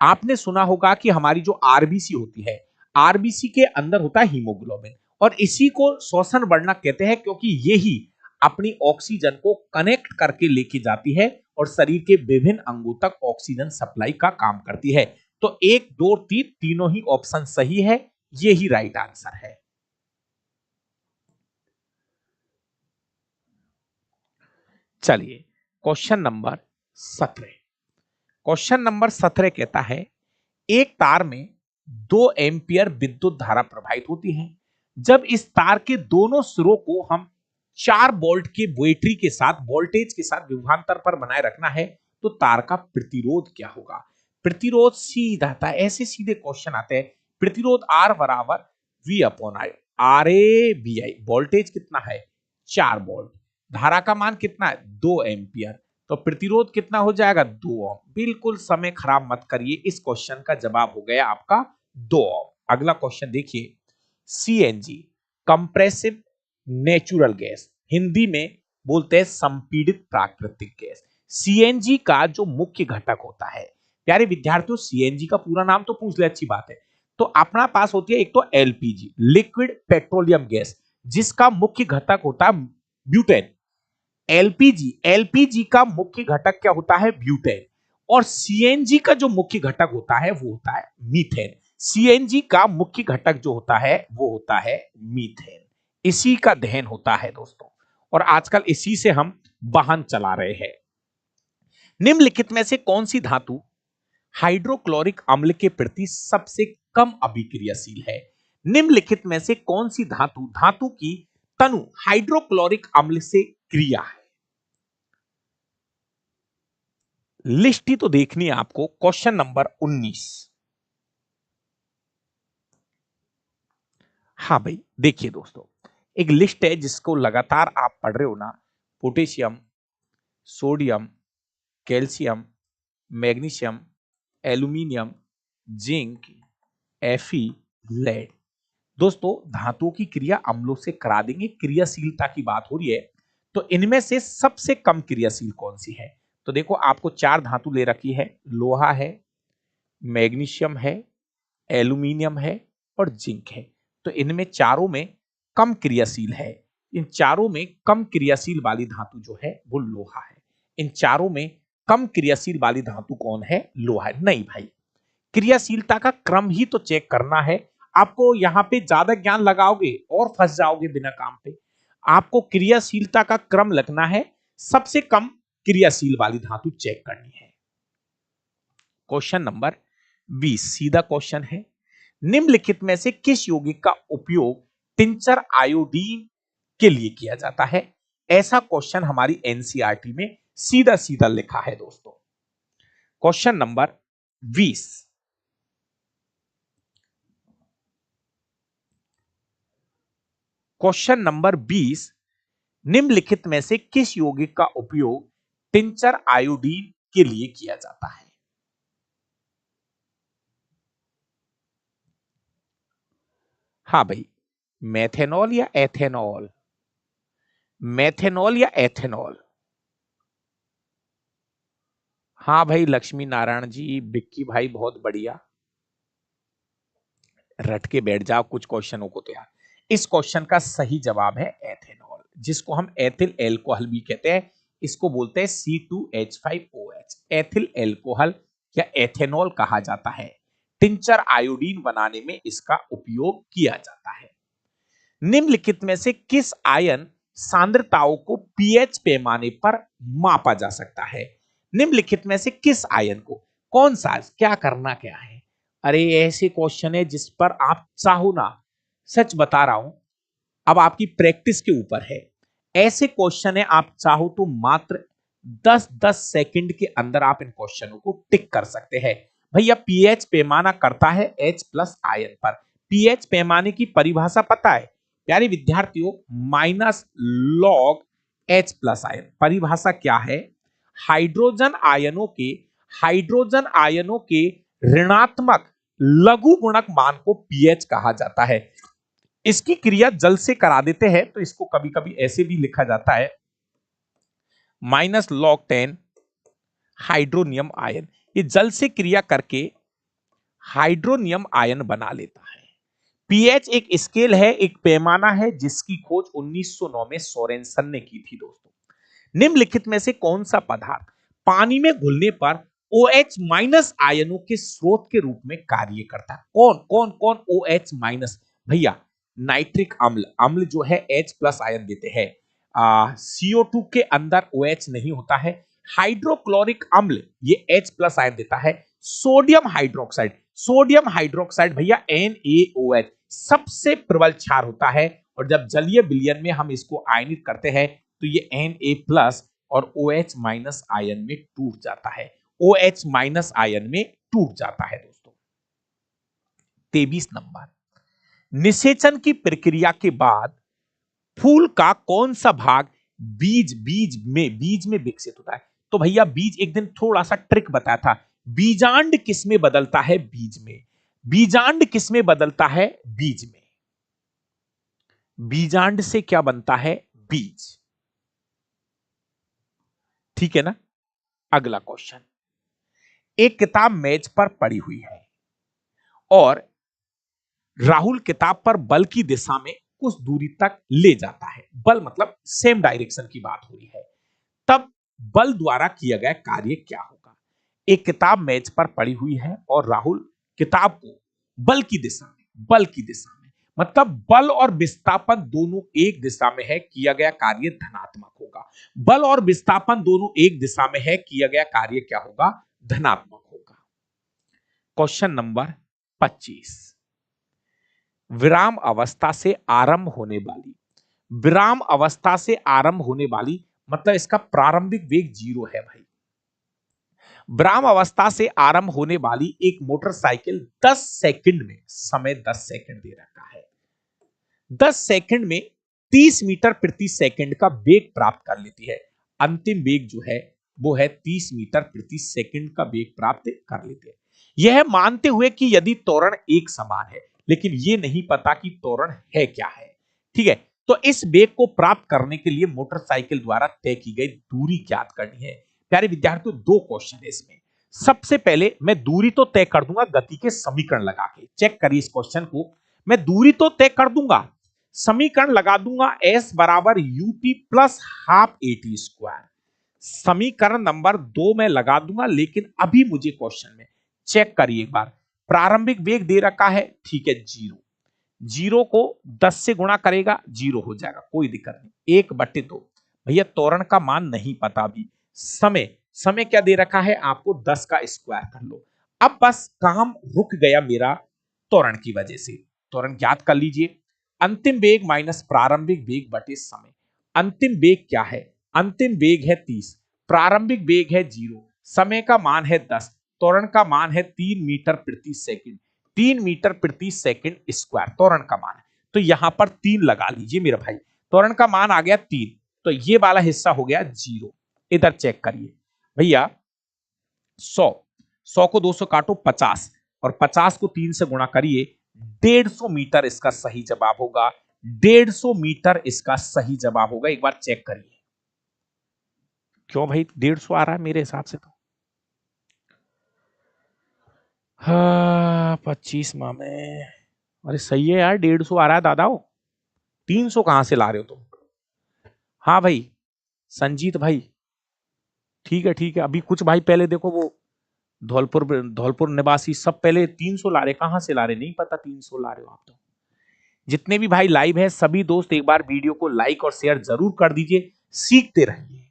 Speaker 1: आपने सुना होगा कि हमारी जो आरबीसी होती है, आरबीसी के अंदर होता है हीमोग्लोबिन और इसी को श्वसन वर्णक कहते हैं क्योंकि ये ही अपनी ऑक्सीजन को कनेक्ट करके लेके जाती है और शरीर के विभिन्न अंगों तक ऑक्सीजन सप्लाई का काम करती है। तो 1, 2, 3 तीनों ही ऑप्शन सही है, ये ही राइट आंसर है। चलिए क्वेश्चन नंबर 17। क्वेश्चन नंबर 17 कहता है, एक तार में 2 एम्पियर विद्युत धारा प्रवाहित होती है। जब इस तार के दोनों सिरों को हम 4 वोल्ट के बैटरी के साथ वोल्टेज के साथ विभवांतर पर बनाए रखना है तो तार का प्रतिरोध क्या होगा? प्रतिरोध सीधा था, ऐसे सीधे क्वेश्चन आते हैं। प्रतिरोध R बराबर V/I, RA/VI। वोल्टेज कितना है? 4 वोल्ट। धारा का मान कितना है? 2 एम्पियर। तो प्रतिरोध कितना हो जाएगा? 2 ओम। बिल्कुल समय खराब मत करिए, इस क्वेश्चन का जवाब हो गया आपका 2 ओम। अगला क्वेश्चन देखिए, CNG compressive natural gas, Hindi में बोलते हैं संपीड़ित प्राकृतिक गैस। सीएनजी का जो मुख्य घटक होता है, प्यारे विद्यार्थियों सीएनजी का पूरा नाम तो पूछ ले, अच्छी बात है। तो अपना पास होती है एक तो एलपीजी, लिक्विड पेट्रोलियम गैस, जिसका मुख्य घटक होता है ब्यूटेन। एलपीजी, एलपीजी का मुख्य घटक क्या होता है? ब्यूटेन। और सीएनजी का जो मुख्य घटक होता है वो होता है मीथेन। सीएनजी का मुख्य घटक जो होता है वो होता है मीथेन। इसी का दहन होता है दोस्तों, और आजकल इसी से हम वाहन चला रहे हैं। निम्नलिखित में से कौन सी धातु हाइड्रोक्लोरिक अम्ल के प्रति सबसे कम अभिक्रियाशील है? निम्नलिखित में से कौन सी धातु धातु की तनु हाइड्रोक्लोरिक अम्ल से क्रिया है? लिस्ट ही तो देखनी है आपको। Question number 19। हाँ भाई देखिए दोस्तों, एक लिस्ट है जिसको लगातार आप पढ़ रहे हो ना। Potassium, sodium, calcium, magnesium, aluminium, zinc, एफी, लेड। दोस्तों धातुओं की क्रिया अम्लों से करा देंगे, क्रियाशीलता की बात हो रही है। तो इनमें से सबसे कम क्रियाशील कौन सी है? तो देखो आपको 4 धातु ले रखी है, लोहा है, मैग्नीशियम है, एल्यूमिनियम है और जिंक है। तो इनमें चारों में कम क्रियाशील है। इन चारों में कम क्रियाशील वाली धातु जो है वो लोहा है। इन चारों में कम क्रियाशील वाली धातु कौन है? लोहा है। नहीं भाई, क्रियाशीलता का क्रम ही तो चेक करना है। आपको यहां पे ज्यादा ज्ञान लगाओगे और फंस जाओगे बिना काम पे। आपको क्रियाशीलता का क्रम लगना है, सबसे कम क्रियाशील वाली धातु चेक करनी है। क्वेश्चन नंबर 20 सीधा क्वेश्चन है, निम्नलिखित में से किस यौगिक का उपयोग टिंचर आयोडीन के लिए किया जाता है? ऐसा क्वेश्चन हमारी एनसीईआरटी में सीधा सीधा लिखा है दोस्तों। Question number 20। क्वेश्चन नंबर 20, निम्नलिखित में से किस यौगिक का उपयोग टिंचर आयोडीन के लिए किया जाता है? हाँ भाई, मेथेनॉल या एथेनॉल? मेथेनॉल या एथेनॉल? हाँ भाई लक्ष्मी नारायण जी, बिक्की भाई, बहुत बढ़िया, रट के बैठ जाओ कुछ क्वेश्चनों को तो यार। इस क्वेश्चन का सही जवाब है एथेनॉल, जिसको हम एथिल एल्कोहल भी कहते हैं। इसको बोलते हैं C2H5OH, एथिल एल्कोहल या एथेनॉल कहा जाता है। टिंचर आयोडीन बनाने में इसका उपयोग किया जाता है। निम्नलिखित में से किस आयन सांद्रताओं को पीएच पैमाने पर मापा जा सकता है? निम्नलिखित में से किस आयन को, कौन सा, क्या करना क्या है? अरे ऐसे क्वेश्चन है जिस पर आप चाहो ना, सच बता रहा हूं, अब आपकी प्रैक्टिस के ऊपर है। ऐसे क्वेश्चन है आप चाहो तो मात्र 10-10 सेकंड के अंदर आप इन क्वेश्चनों को टिक कर सकते हैं। भैया पीएच पैमाना करता है H प्लस आयन पर। पीएच पैमाने की परिभाषा पता है प्यारे विद्यार्थियों? Minus log H plus ion. परिभाषा क्या है? हाइड्रोजन आयनों के हाइड्रोजन आयनों के ऋणात्मक लघु गुणक मान को पीएच कहा जाता है। इसकी क्रिया जल से करा देते हैं तो इसको कभी कभी ऐसे भी लिखा जाता है -log 10 हाइड्रोनियम आयन। ये जल से क्रिया करके हाइड्रोनियम आयन बना लेता है। पीएच एक स्केल है, एक पैमाना है जिसकी खोज 1909 में सोरेनसन ने की थी दोस्तों। निम्नलिखित में से कौन सा पदार्थ पानी में घुलने पर OH माइनस आयनों के स्रोत के रूप में कार्य करता है? कौन कौन कौन OH माइनस? भैया नाइट्रिक अम्ल, अम्ल जो है H प्लस आयन देते हैं। CO2 के अंदर OH नहीं होता है। हाइड्रोक्लोरिक अम्ल ये H प्लस आयन देता है। सोडियम हाइड्रोक्साइड, सोडियम हाइड्रोक्साइड भैया NaOH सबसे प्रबल क्षार होता है, और जब जलीय विलयन में हम इसको आयनित करते हैं तो ये Na प्लस और OH माइनस आयन में टूट जाता है। OH माइनस आयन में टूट जाता है दोस्तों। 23 नंबर, निषेचन की प्रक्रिया के बाद फूल का कौन सा भाग बीज में विकसित होता है? तो भैया बीज, एक दिन थोड़ा सा ट्रिक बताया था। बीजांड किस में बदलता है? बीज में। बीजांड किस में बदलता है? बीज में। बीजांड से क्या बनता है? बीज। ठीक है ना? अगला क्वेश्चन, एक किताब मेज पर पड़ी हुई है और राहुल किताब पर बल की दिशा में कुछ दूरी तक ले जाता है। बल मतलब सेम डायरेक्शन की बात हो रही है। तब बल द्वारा किया गया कार्य क्या होगा? एक किताब मेज पर पड़ी हुई है और राहुल किताब को बल की दिशा में मतलब बल और विस्थापन दोनों एक दिशा में है, किया गया कार्य धनात्मक होगा। बल और विस्थापन दोनों एक दिशा में है, किया गया कार्य क्या होगा? धनात्मक होगा। क्वेश्चन नंबर 25, विराम अवस्था से आरंभ होने वाली, विराम अवस्था से आरंभ होने वाली मतलब इसका प्रारंभिक वेग 0 है भाई। विराम अवस्था से आरंभ होने वाली एक मोटरसाइकिल 10 सेकंड में, समय 10 सेकंड दे रखा है, 10 सेकंड में 30 मीटर प्रति सेकंड का वेग प्राप्त कर लेती है। अंतिम वेग जो है वो है 30 मीटर प्रति सेकंड का वेग प्राप्त कर लेते हैं। यह मानते हुए कि यदि त्वरण एक समान है, लेकिन यह नहीं पता कि त्वरण है क्या है। ठीक है, तो इस वेग को प्राप्त करने के लिए मोटरसाइकिल द्वारा तय की गई दूरी ज्ञात करनी है। प्यारे विद्यार्थियों, दो क्वेश्चन है इसमें। सबसे पहले मैं दूरी तो तय कर दूंगा गति के समीकरण लगा के, चेक करिए इस क्वेश्चन को। मैं दूरी तो तय कर दूंगा, समीकरण लगा दूंगा s बराबर ut plus half AT square. समीकरण नंबर 2 में लगा दूंगा, लेकिन अभी मुझे क्वेश्चन में चेक करिए एक बार। प्रारंभिक वेग दे रखा है, ठीक है, 0। 0 को 10 से गुणा करेगा 0 हो जाएगा, कोई दिक्कत नहीं। 1/2 भैया त्वरण का मान नहीं पता अभी। समय, समय क्या दे रखा है आपको? 10 का स्क्वायर कर लो। अब बस काम रुक गया मेरा त्वरण की वजह से। त्वरण ज्ञात कर लीजिए, अंतिम वेग माइनस प्रारंभिक वेग बटे समय। अंतिम वेग क्या है? अंतिम वेग है 30, प्रारंभिक वेग है 0, समय का मान है 10, त्वरण का मान है 3 मीटर प्रति सेकंड। 3 मीटर प्रति सेकंड स्क्वायर त्वरण का मान है, तो यहां पर 3 लगा लीजिए मेरे भाई। त्वरण का मान आ गया 3, तो ये वाला हिस्सा हो गया 0। इधर चेक करिए भैया, 100 को 200 काटो 50, और 50 को 3 से गुणा करिए, 150 मीटर इसका सही जवाब होगा। 150 मीटर इसका सही जवाब होगा। एक बार चेक करिए। क्यों भाई 150 आ रहा है मेरे हिसाब से तो? हाँ 25 माह में, अरे सही है यार, 150 आ रहा है दादा। 300 कहां से ला रहे हो तुम? हाँ भाई संजीत भाई, ठीक है ठीक है। अभी कुछ भाई पहले देखो वो धौलपुर धौलपुर निवासी सब पहले 300 ला रहे, कहां से ला रहे नहीं पता, 300 ला रहे हो आप तो। जितने भी भाई लाइव है सभी दोस्त एक बार वीडियो को लाइक और शेयर जरूर कर दीजिए। सीखते रहिए,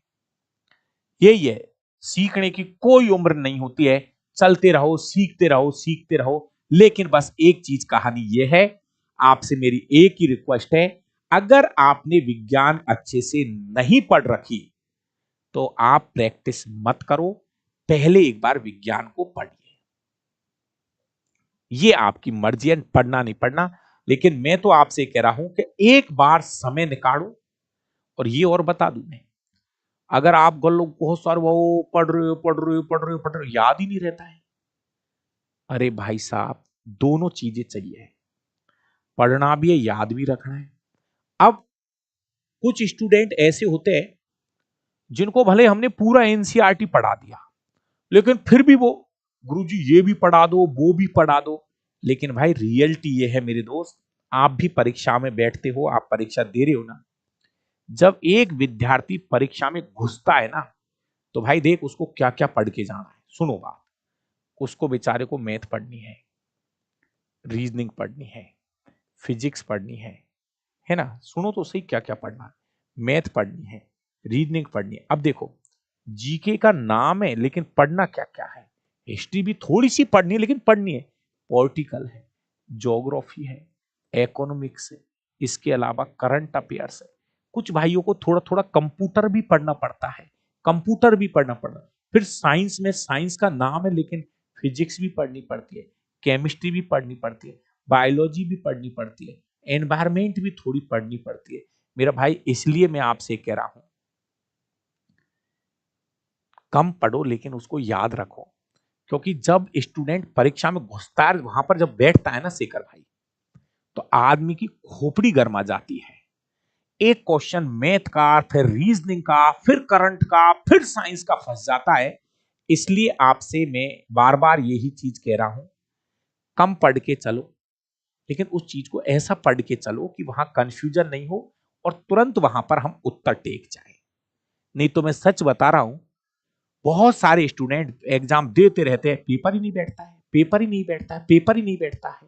Speaker 1: यही है, सीखने की कोई उम्र नहीं होती है। चलते रहो, सीखते रहो, सीखते रहो। लेकिन बस एक चीज कहानी यह है, आपसे मेरी एक ही रिक्वेस्ट है, अगर आपने विज्ञान अच्छे से नहीं पढ़ रखी तो आप प्रैक्टिस मत करो, पहले एक बार विज्ञान को पढ़िए। ये आपकी मर्जी है पढ़ना नहीं पढ़ना, लेकिन मैं तो आपसे कह रहा हूं कि एक बार समय निकालो। और ये और बता दूं मैं, अगर आप लोग बहुत सारे वो पढ़ रहे हो पढ़ रहे हो पढ़ रहे हो पढ़ रहे हो, याद ही नहीं रहता है। अरे भाई साहब, दोनों चीजें चाहिए, पढ़ना भी है याद भी रखना है। अब कुछ स्टूडेंट ऐसे होते हैं जिनको भले हमने पूरा एनसीईआरटी पढ़ा दिया, लेकिन फिर भी वो, गुरुजी ये भी पढ़ा दो वो भी पढ़ा दो। लेकिन भाई रियलिटी ये है मेरे दोस्त, आप भी परीक्षा में बैठते हो, आप परीक्षा दे रहे हो ना, जब एक विद्यार्थी परीक्षा में घुसता है ना, तो भाई देख उसको क्या क्या पढ़ के जाना है। सुनो बात, उसको बेचारे को मैथ पढ़नी है, रीजनिंग पढ़नी है, फिजिक्स पढ़नी है ना, सुनो तो सही क्या क्या पढ़ना है। मैथ पढ़नी है, रीजनिंग पढ़नी है। अब देखो, जीके का नाम है लेकिन पढ़ना क्या क्या है। हिस्ट्री भी थोड़ी सी पढ़नी है लेकिन पढ़नी है। पॉलिटिकल है, ज्योग्राफी है, इकोनॉमिक्स है, इसके अलावा करंट अफेयर्स है। कुछ भाइयों को थोड़ा थोड़ा कंप्यूटर भी पढ़ना पड़ता है, कंप्यूटर भी पढ़ना पड़ता है। फिर साइंस में, साइंस का नाम है लेकिन फिजिक्स भी पढ़नी पड़ती है, केमिस्ट्री भी पढ़नी पड़ती है, बायोलॉजी भी पढ़नी पड़ती है, एनवायरमेंट भी थोड़ी पढ़नी पड़ती है। मेरा भाई इसलिए मैं आपसे कह रहा हूं, कम पढ़ो लेकिन उसको याद रखो। क्योंकि जब स्टूडेंट परीक्षा में घुसता है, वहां पर जब बैठता है ना शेखर भाई, तो आदमी की खोपड़ी गर्मा जाती है। एक क्वेश्चन मैथ का, फिर रीजनिंग का, फिर करंट का, फिर साइंस का फंस जाता है। इसलिए आपसे मैं बार बार यही चीज कह रहा हूं, कम पढ़ के चलो, लेकिन उस चीज को ऐसा पढ़ के चलो कि वहां कंफ्यूजन नहीं हो और तुरंत वहां पर हम उत्तर टेक जाए। नहीं तो मैं सच बता रहा हूं, बहुत सारे स्टूडेंट एग्जाम देते रहते हैं, पेपर ही नहीं बैठता है, पेपर ही नहीं बैठता है, पेपर ही नहीं बैठता है।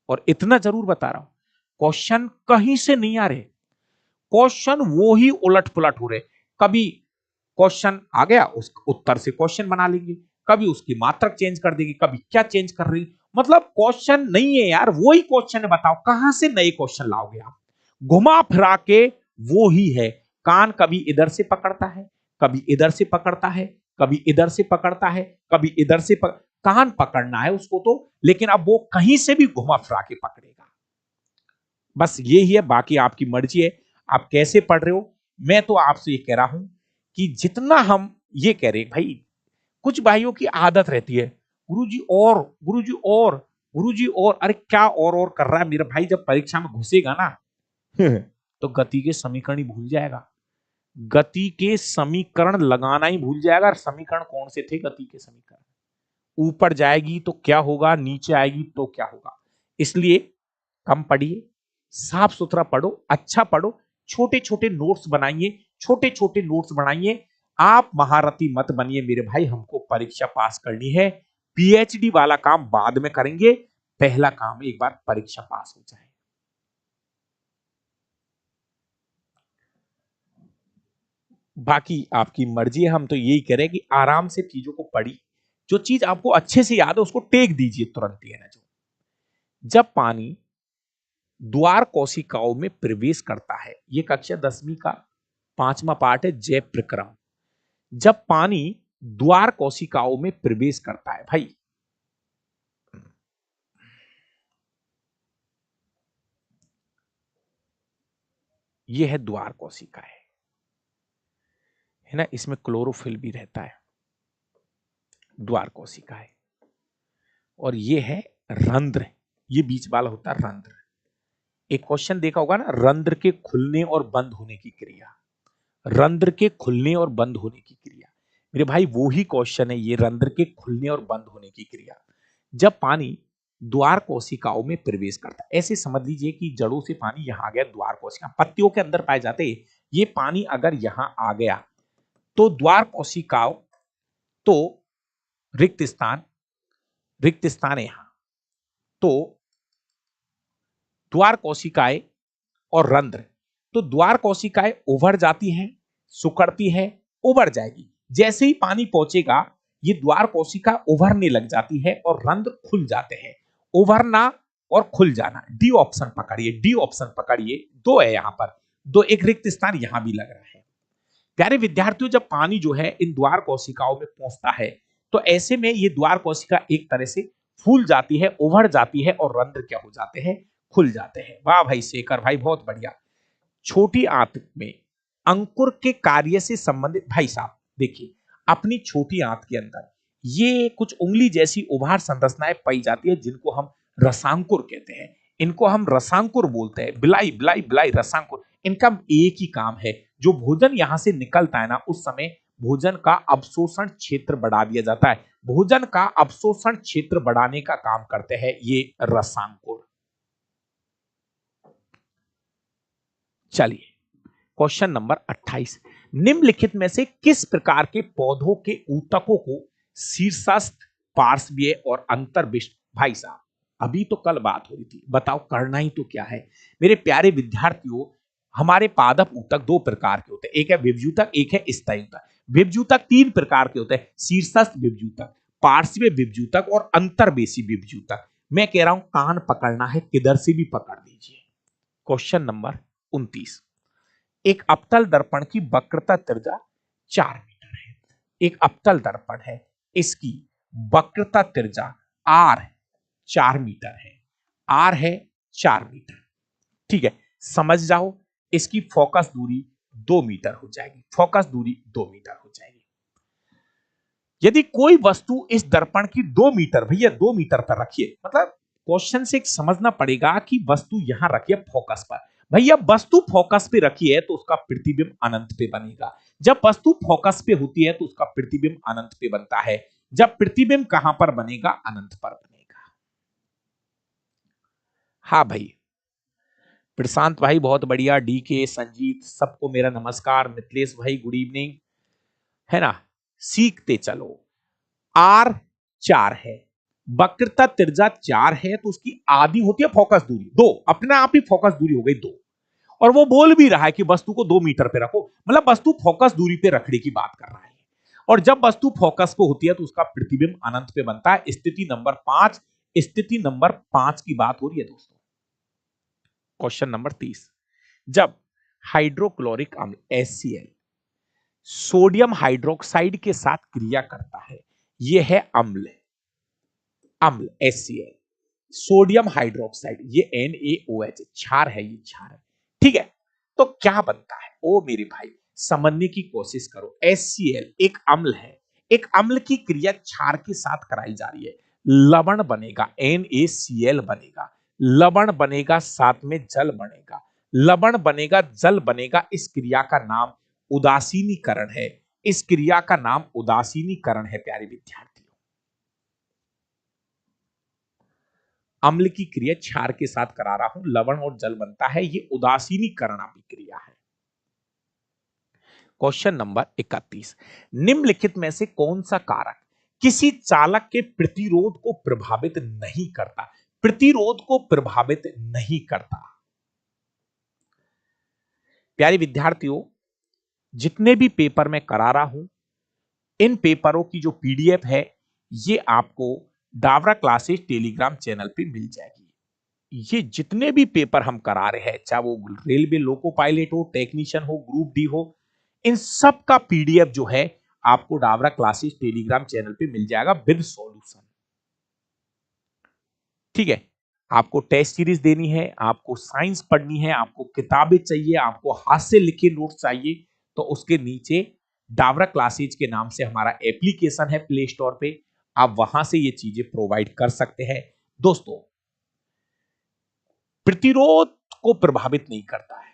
Speaker 1: और इतना जरूर बता रहा हूं, क्वेश्चन कहीं से नहीं आ रहे, क्वेश्चन वो ही उलट पुलट हो रहे। कभी क्वेश्चन आ गया, उस उत्तर से क्वेश्चन बना लेंगे, कभी उसकी मात्रक चेंज कर देंगे, कभी क्या चेंज कर रही, मतलब क्वेश्चन नहीं है यार, वही क्वेश्चन है, बताओ कहां से नए क्वेश्चन लाओगे आप? घुमा फिरा के वो ही है। कान कभी इधर से पकड़ता है, कभी इधर से पकड़ता है, कभी इधर से पकड़ता है, कभी इधर से कान पकड़ना है उसको तो, लेकिन अब वो कहीं से भी घुमा फिरा के पकड़ेगा। बस ये ही है, बाकी आपकी मर्जी है, आप कैसे पढ़ रहे हो। मैं तो आपसे ये कह रहा हूं कि जितना हम ये कह रहे भाई, कुछ भाइयों की आदत रहती है, गुरुजी और, गुरुजी और, गुरुजी और, अरे क्या और कर रहा है मेरा भाई, जब परीक्षा में घुसेगा ना तो गति के समीकरण ही भूल जाएगा, गति के समीकरण लगाना ही भूल जाएगा। समीकरण कौन से थे गति के समीकरण? ऊपर जाएगी तो क्या होगा, नीचे आएगी तो क्या होगा। इसलिए कम पढ़िए, साफ सुथरा पढ़ो, अच्छा पढ़ो, छोटे छोटे नोट्स बनाइए, छोटे छोटे नोट्स बनाइए। आप महारथी मत बनिए मेरे भाई, हमको परीक्षा पास करनी है। पीएचडी वाला काम बाद में करेंगे, पहला काम एक बार परीक्षा पास हो जाए। बाकी आपकी मर्जी है, हम तो यही कह रहे हैं कि आराम से चीजों को पढ़ी, जो चीज आपको अच्छे से याद है उसको टेक दीजिए तुरंत ही, है ना। जो जब पानी द्वार कोशिकाओं में प्रवेश करता है, ये कक्षा 10वीं का 5वां पार्ट है, जय प्रक्रम। जब पानी द्वार कोशिकाओं में प्रवेश करता है भाई, ये है द्वार कोशिका है ना, इसमें क्लोरोफिल भी रहता है, द्वार कोशिका है। और ये है रंध्र, ये बीच वाला होता है रंध्र। एक क्वेश्चन देखा होगा ना, रंध्र के खुलने और बंद होने की क्रिया, रंध्र के खुलने और बंद होने की क्रिया। मेरे भाई वो ही क्वेश्चन है ये, रंध्र के खुलने और बंद होने की क्रिया। जब पानी द्वार कोशिकाओं में प्रवेश करता है, ऐसे समझ लीजिए कि जड़ों से पानी यहां आ गया, द्वार कोशिका पत्तियों के अंदर पाए जाते हैं, ये पानी अगर यहां आ गया तो द्वार कोशिकाओं, तो रिक्त स्थान है यहां, तो द्वार कोशिकाएं और रंध्र, तो द्वार कोशिकाएं उभर जाती हैं, सुकड़ती है, उभर जाएगी। जैसे ही पानी पहुंचेगा ये द्वार कोशिका उभरने लग जाती है और रंध्र खुल जाते हैं। उभरना और खुल जाना, डी ऑप्शन पकड़िए, डी ऑप्शन पकड़िए, दो है यहां पर, दो, एक रिक्त स्थान यहां भी लग रहा है। प्यारे विद्यार्थियों, जब पानी जो है इन द्वार कोशिकाओं में पहुंचता है तो ऐसे में ये द्वार कोशिका एक तरह से फूल जाती है, उभर जाती है और रंध्र क्या हो जाते हैं, खुल जाते हैं। वाह भाई शेखर भाई, बहुत बढ़िया। छोटी आंत में अंकुर के कार्य से संबंधित, भाई साहब देखिए, अपनी छोटी आंत के अंदर ये कुछ उंगली जैसी उभार संरचनाएं पाई जाती है जिनको हम रसांकुर कहते हैं। इनको हम रसांकुर बोलते हैं, बिलाई बिलाई बिलाई रसांकुर। इनका एक ही काम है, जो भोजन यहां से निकलता है ना, उस समय भोजन का अवशोषण क्षेत्र बढ़ा दिया जाता है। भोजन का अवशोषण क्षेत्र बढ़ाने का काम करते हैं ये रसांकुर। चलिए क्वेश्चन नंबर 28, निम्नलिखित में से किस प्रकार के पौधों के ऊतकों को शीर्षस्थ, पार्श्वीय और अंतर्विष्ट, भाई साहब अभी तो कल बात हो रही थी, बताओ करना ही तो क्या है। मेरे प्यारे विद्यार्थियों, हमारे पादप ऊतक दो प्रकार के होते हैं, एक है विभ्यूतक, एक है स्तयूतक। विभ्यूतक तीन प्रकार के होते हैं, शीर्षस्थ विभ्यूतक, पार्श्वीय विभ्यूतक और अंतर्वेशी विभ्यूतक। मैं कह रहा हूं कान पकड़ना है, किधर से भी पकड़ लीजिए। क्वेश्चन नंबर 29, एक अवतल दर्पण की वक्रता त्रिज्या 4 मीटर है। एक अवतल दर्पण है, इसकी वक्रता त्रिज्या आर 4 मीटर है, आर है 4 मीटर। ठीक है, समझ जाओ, इसकी फोकस दूरी 2 मीटर हो जाएगी, फोकस दूरी 2 मीटर हो जाएगी। यदि कोई वस्तु इस दर्पण की 2 मीटर, भैया 2 मीटर पर रखिए, मतलब क्वेश्चन से समझना पड़ेगा कि वस्तु यहां रखिए फोकस पर। भैया वस्तु फोकस पे रखी है तो उसका प्रतिबिंब अनंत पे बनेगा। जब वस्तु फोकस पे होती है तो उसका प्रतिबिंब अनंत पे बनता है। जब प्रतिबिंब कहां पर बनेगा, अनंत पर बनेगा। हाँ भाई, प्रशांत भाई बहुत बढ़िया, डीके, संजीत, सबको मेरा नमस्कार, मिथिलेश भाई गुड इवनिंग, है ना। सीखते चलो। आर 4 है, वक्रता त्रिज्या 4 है, तो उसकी आधी होती है फोकस दूरी 2, अपने आप ही फोकस दूरी हो गई 2। और वो बोल भी रहा है कि वस्तु को 2 मीटर पे रखो, मतलब वस्तु फोकस दूरी पे रखने की बात कर रहा है। और जब वस्तु फोकस पे होती है तो उसका प्रतिबिंब अनंत पे बनता है। स्थिति नंबर 5, स्थिति नंबर 5 की बात हो रही है दोस्तों। क्वेश्चन नंबर 30, जब हाइड्रोक्लोरिक अम्ल HCl सोडियम हाइड्रोक्साइड के साथ क्रिया करता है, यह है अम्ल, अम्ल HCl, सोडियम हाइड्रोक्साइड, ये NaOH, क्षार है, ये क्षार है। ठीक है, तो क्या बनता है, ओ मेरे भाई समझने की कोशिश करो। HCl एक अम्ल है, एक अम्ल की क्रिया क्षार के साथ कराई जा रही है, लवण बनेगा, NaCl बनेगा, लवण बनेगा, साथ में जल बनेगा, लवण बनेगा, जल बनेगा। इस क्रिया का नाम उदासीनीकरण है, इस क्रिया का नाम उदासीनीकरण है। प्यारे विद्यार्थियों, अम्ल की क्रिया क्षार के साथ करा रहा हूं, लवण और जल बनता है, ये उदासीनीकरण अभिक्रिया है। क्वेश्चन नंबर 31, निम्नलिखित में से कौन सा कारक किसी चालक के प्रतिरोध को प्रभावित नहीं करता, प्रतिरोध को प्रभावित नहीं करता। प्यारे विद्यार्थियों, जितने भी पेपर मैं करा रहा हूं, इन पेपरों की जो PDF है ये आपको डावरा क्लासेस टेलीग्राम चैनल पे मिल जाएगी। ये जितने भी पेपर हम करा रहे हैं, चाहे वो रेलवे लोको पायलट हो, टेक्नीशियन हो, ग्रुप डी हो, इन सब का PDF जो है आपको डावरा क्लासेस टेलीग्राम चैनल पे मिल जाएगा विद सॉल्यूशन। ठीक है, आपको टेस्ट सीरीज देनी है, आपको साइंस पढ़नी है, आपको किताबें चाहिए, आपको हाथ से लिखे नोट्स चाहिए, तो उसके नीचे डावरा क्लासेज के नाम से हमारा एप्लीकेशन है प्ले स्टोर पे, आप वहां से ये चीजें प्रोवाइड कर सकते हैं। दोस्तों, प्रतिरोध को प्रभावित नहीं करता है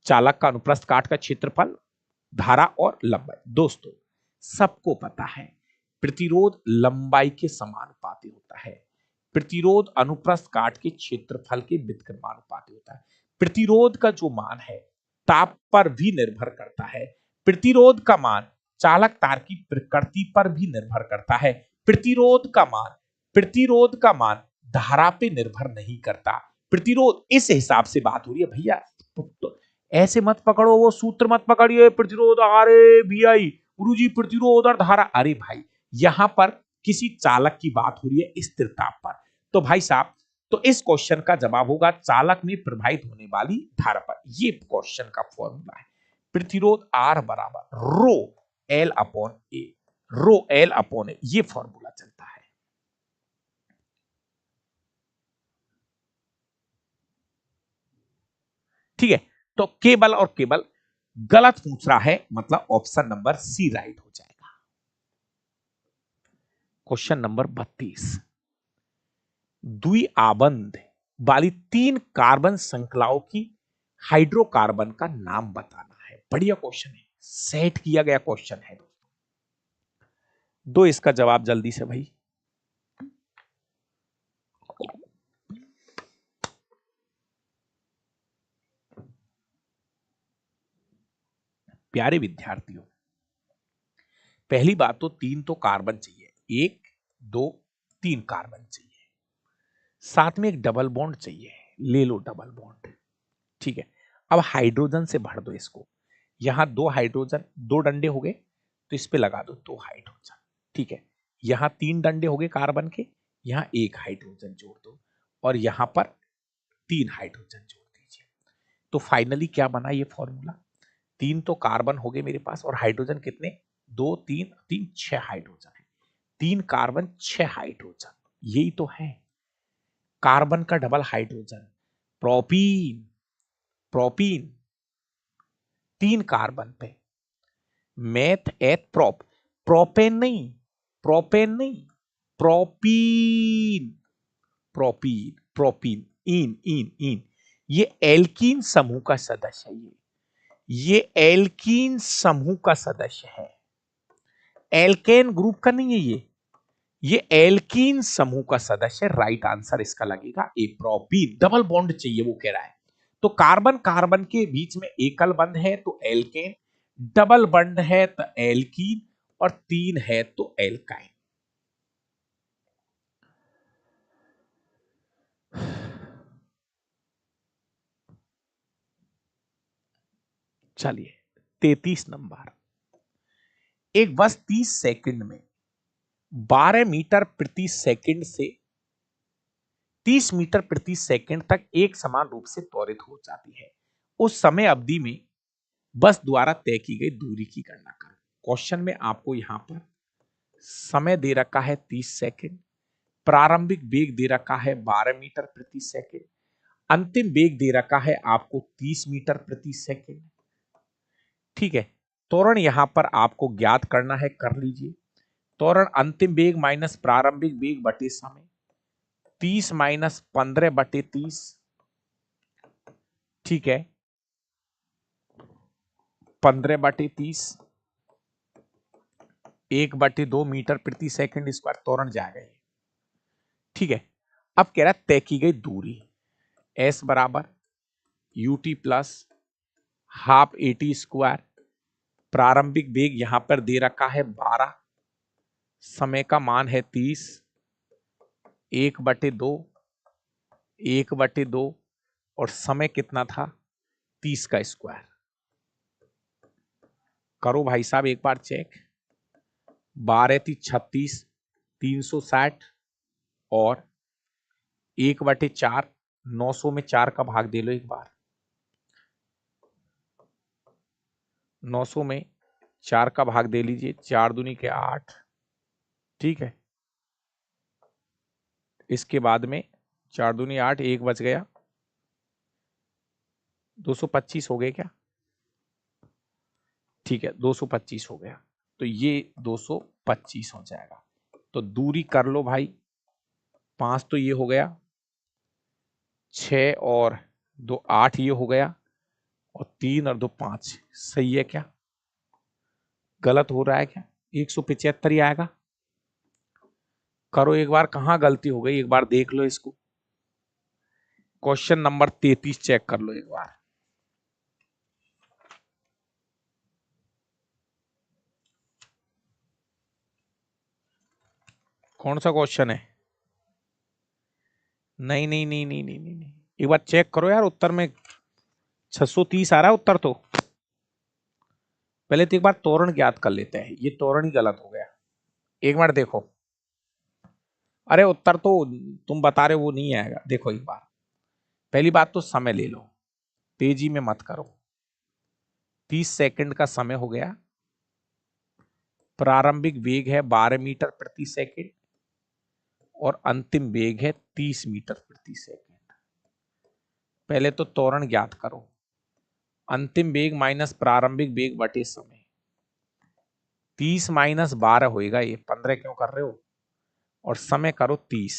Speaker 1: चालक का अनुप्रस्थ काट का क्षेत्रफल, धारा और लंबाई। दोस्तों सबको पता है प्रतिरोध लंबाई के समानुपाती होता है। प्रतिरोध अनुप्रस्थ काट के क्षेत्रफल के व्युत्क्रमानुपाती होता है। प्रतिरोध का जो मान है ताप पर भी निर्भर करता है। प्रतिरोध का मान चालक तार की प्रकृति पर भी निर्भर करता है। प्रतिरोध का मान धारा पे निर्भर नहीं करता। प्रतिरोध इस हिसाब से बात हो रही है भैया, तो ऐसे मत पकड़ो, वो सूत्र मत पकड़िए प्रतिरोध आरे VI गुरुजी प्रतिरोध और धारा। अरे भाई यहां पर किसी चालक की बात हो रही है स्थिर ताप पर, तो भाई साहब तो इस क्वेश्चन का जवाब होगा चालक में प्रवाहित होने वाली धारा पर। ये क्वेश्चन का फॉर्मूला है। प्रतिरोध R बराबर रो L अपॉन ए, रो L अपॉन ए, ये फॉर्मूला चलता है। ठीक है, तो केवल और केवल गलत पूछ रहा है, मतलब ऑप्शन नंबर सी राइट हो जाएगा। क्वेश्चन नंबर 32, द्विआबंध वाली 3 कार्बन श्रृंखलाओं की हाइड्रोकार्बन का नाम बताना है। बढ़िया क्वेश्चन है, सेट किया गया क्वेश्चन है। दो इसका जवाब जल्दी से भाई। प्यारे विद्यार्थियों, पहली बात तो 3 तो कार्बन चाहिए, 1 2 3 कार्बन चाहिए, साथ में एक डबल बॉन्ड चाहिए, ले लो डबल बॉन्ड। ठीक है, अब हाइड्रोजन से भर दो इसको। यहां 2 हाइड्रोजन, 2 डंडे हो गए तो इस पे लगा दो 2 हाइड्रोजन। ठीक है, यहां 3 डंडे हो गए कार्बन के, यहां 1 हाइड्रोजन जोड़ दो और यहां पर 3 हाइड्रोजन जोड़ दीजिए। तो फाइनली क्या बना ये फॉर्मूला, 3 तो कार्बन हो गए मेरे पास और हाइड्रोजन कितने, 2 3 3 6 हाइड्रोजन है। 3 कार्बन 6 हाइड्रोजन, यही तो है कार्बन का double hydrogen, propene. Propene 3 carbon पे, मेथ एथ प्रोप, प्रोपेन नहीं, प्रोपेन नहीं, प्रोपीन, प्रोपीन प्रोपीन, इन इन इन, ये एल्कीन समूह का सदस्य है। ये एल्कीन समूह का सदस्य है, एल्केन ग्रुप का नहीं है ये एल्कीन समूह का सदस्य। राइट आंसर इसका लगेगा ए, प्रोपीन। डबल बॉन्ड चाहिए वो कह रहा है, तो कार्बन कार्बन के बीच में एकल बंध है तो एल्केन, डबल बंध है तो एल्कीन और 3 है तो एल्काइन। चलिए 33 नंबर, एक बस 30 सेकंड में 12 मीटर प्रति सेकंड से 30 मीटर प्रति सेकंड तक एक समान रूप से त्वरित हो जाती है। उस समय अवधि में बस द्वारा तय की गई दूरी की गणना करो। क्वेश्चन में आपको यहां पर समय दे रखा है 30 सेकंड, प्रारंभिक वेग दे रखा है 12 मीटर प्रति सेकंड, अंतिम वेग दे रखा है आपको 30 मीटर प्रति सेकंड। ठीक है, त्वरण यहां पर आपको ज्ञात करना है, कर लीजिए। त्वरण अंतिम वेग माइनस प्रारंभिक वेग बटे समय, 30 माइनस 15 बटे 30। ठीक है, 15 बटे 30, 1/2 मीटर प्रति सेकंड स्क्वायर त्वरण जाएगा ये। ठीक है, अब कह रहा है तय की गई दूरी s बराबर ut plus half AT square, प्रारंभिक वेग यहां पर दे रखा है 12, समय का मान है 30, 1/2, 1/2 और समय कितना था 30 का स्क्वायर। करो भाई साहब एक बार चेक, 12 × 36 360 और 1/4, 900 में 4 का भाग दे लो एक बार, 900 में 4 का भाग दे लीजिए, 4 दूनी के 8। ठीक है, इसके बाद में 4 दूनी 8, 1 बच गया, 225 हो गए क्या। ठीक है, 225 हो गया, तो ये 225 हो जाएगा। तो दूरी कर लो भाई, 5 तो ये हो गया, 6 और 2 8 ये हो गया, और 3 और 2 5। सही है क्या, गलत हो रहा है क्या, 175 ही आएगा। करो एक बार, कहां गलती हो गई एक बार देख लो इसको। क्वेश्चन नंबर 33 चेक कर लो एक बार। कौन सा क्वेश्चन है? नहीं नहीं नहीं नहीं नहीं नहीं नहीं, एक बार चेक करो यार उत्तर में। 630 आ रहा है उत्तर तो। पहले तो एक बार त्वरण ज्ञात कर लेते हैं, ये त्वरण ही गलत हो गया। एक बार देखो, अरे उत्तर तो तुम बता रहे हो वो नहीं आएगा। देखो एक बार, पहली बात तो समय ले लो, तेजी में मत करो। 30 सेकंड का समय हो गया। प्रारंभिक वेग है 12 मीटर प्रति सेकंड और अंतिम वेग है 30 मीटर प्रति सेकंड। पहले तो त्वरण ज्ञात करो। अंतिम वेग माइनस प्रारंभिक वेग बटे समय। 30 माइनस 12 होएगा, ये 15 क्यों कर रहे हो? और समय करो 30।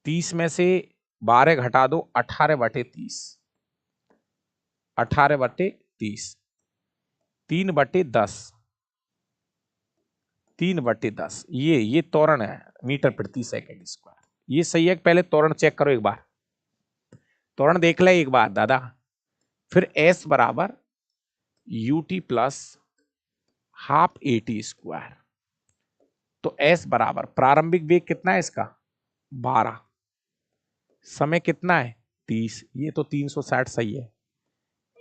Speaker 1: 30 में से 12 घटा दो, 18 बटे 30। 18 बटे 30, 3 बटे 10। 3 बटे 10, ये त्वरण है मीटर प्रति सेकंड स्क्वायर। ये सही है। पहले त्वरण चेक करो एक बार, त्वरण देख ले एक बार दादा। फिर s बराबर ut plus half AT square. तो s बराबर प्रारंभिक वेग कितना है इसका? 12। समय कितना है? 30। ये तो 360 सही है।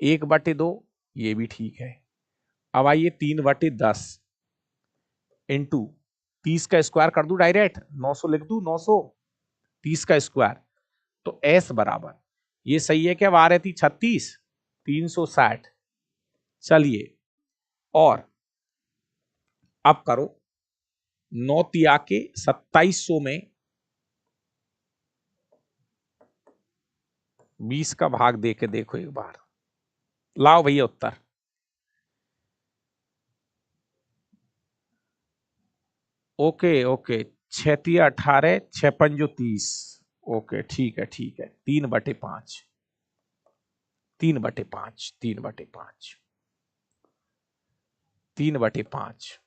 Speaker 1: 1 बटे 2, ये भी ठीक है। अब आइए 3 बटे 10 इंटू 30 का स्क्वायर कर दू डायरेक्ट, 900 लिख दू। 900 30 का स्क्वायर। तो s बराबर, ये सही है क्या? 12 थी 36, 360। चलिए, और अब करो 9 तिया के 2700 में 20 का भाग दे के देखो एक बार। लाओ भैया उत्तर। ओके ओके, 6 तिया 18, 6 पंजो 30। ओके ठीक है ठीक है। 3 बटे 5, 3 बटे 5, 3 बटे 5, 3 बटे 5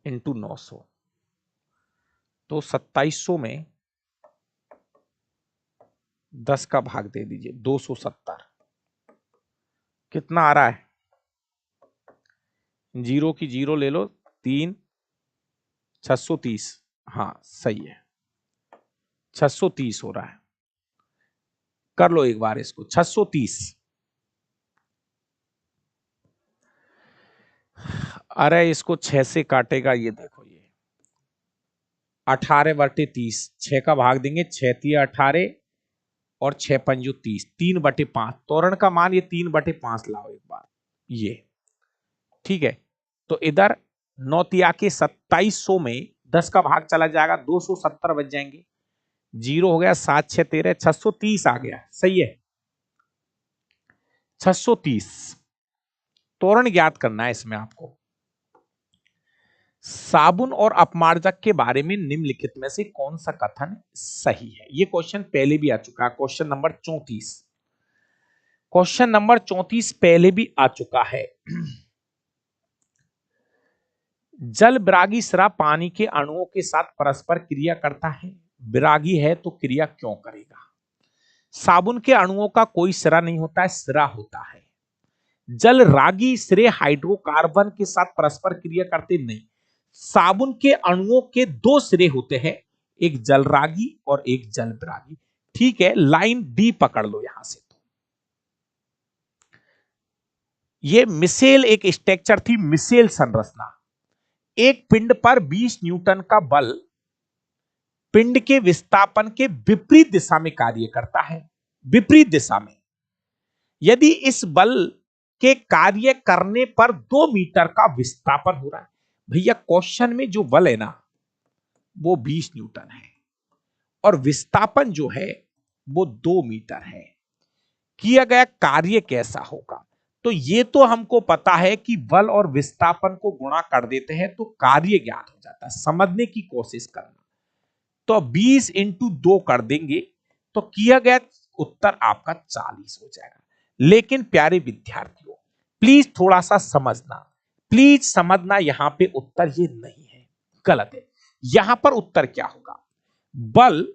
Speaker 1: इंटू 900। तो 2700 में 10 का भाग दे दीजिए, 270। कितना आ रहा है? जीरो की जीरो ले लो, 3, 630। हाँ सही है, 630 हो रहा है। कर लो एक बार इसको, 630। अरे इसको 6 से काटेगा, ये देखो, ये 18 बटे 30, 6 का भाग देंगे, 6 तिया 18 और 6 पंजो 30, 3 बटे 5। त्वरण का मान ये 3 बटे 5 लाओ एक बार, ये ठीक है। तो इधर 9 तिया के 2700 में 10 का भाग चला जाएगा, 270 बच जाएंगे। जीरो हो गया, 7 6 13, 630 आ गया। सही है, 630। त्वरण ज्ञात करना है इसमें आपको। साबुन और अपमार्जक के बारे में निम्नलिखित में से कौन सा कथन सही है? ये क्वेश्चन पहले भी आ चुका है, क्वेश्चन नंबर 34। क्वेश्चन नंबर 34 पहले भी आ चुका है। जल विरागी सिरा पानी के अणुओं के साथ परस्पर क्रिया करता है। विरागी है तो क्रिया क्यों करेगा? साबुन के अणुओं का कोई सिरा नहीं होता है, सिरा होता है। जल रागी सिरे हाइड्रोकार्बन के साथ परस्पर क्रिया करते नहीं। साबुन के अणुओं के 2 सिरे होते हैं, एक जल रागी और एक जल विरागी। ठीक है, लाइन डी पकड़ लो यहां से। तो ये मिसेल एक स्ट्रक्चर थी, मिसेल संरचना। एक पिंड पर 20 न्यूटन का बल पिंड के विस्थापन के विपरीत दिशा में कार्य करता है। विपरीत दिशा में यदि इस बल के कार्य करने पर 2 मीटर का विस्थापन हो रहा है। भैया क्वेश्चन में जो बल है ना वो 20 न्यूटन है और विस्थापन जो है वो 2 मीटर है। किया गया कार्य कैसा होगा? तो ये तो हमको पता है कि बल और विस्थापन को गुणा कर देते हैं तो कार्य ज्ञात हो जाता है। समझने की कोशिश करना। तो 20 इंटू 2 कर देंगे तो किया गया उत्तर आपका 40 हो जाएगा। लेकिन प्यारे विद्यार्थियों, प्लीज थोड़ा सा समझना, प्लीज समझना, यहां पे उत्तर ये नहीं है। गलत है। यहां पर उत्तर क्या होगा? बल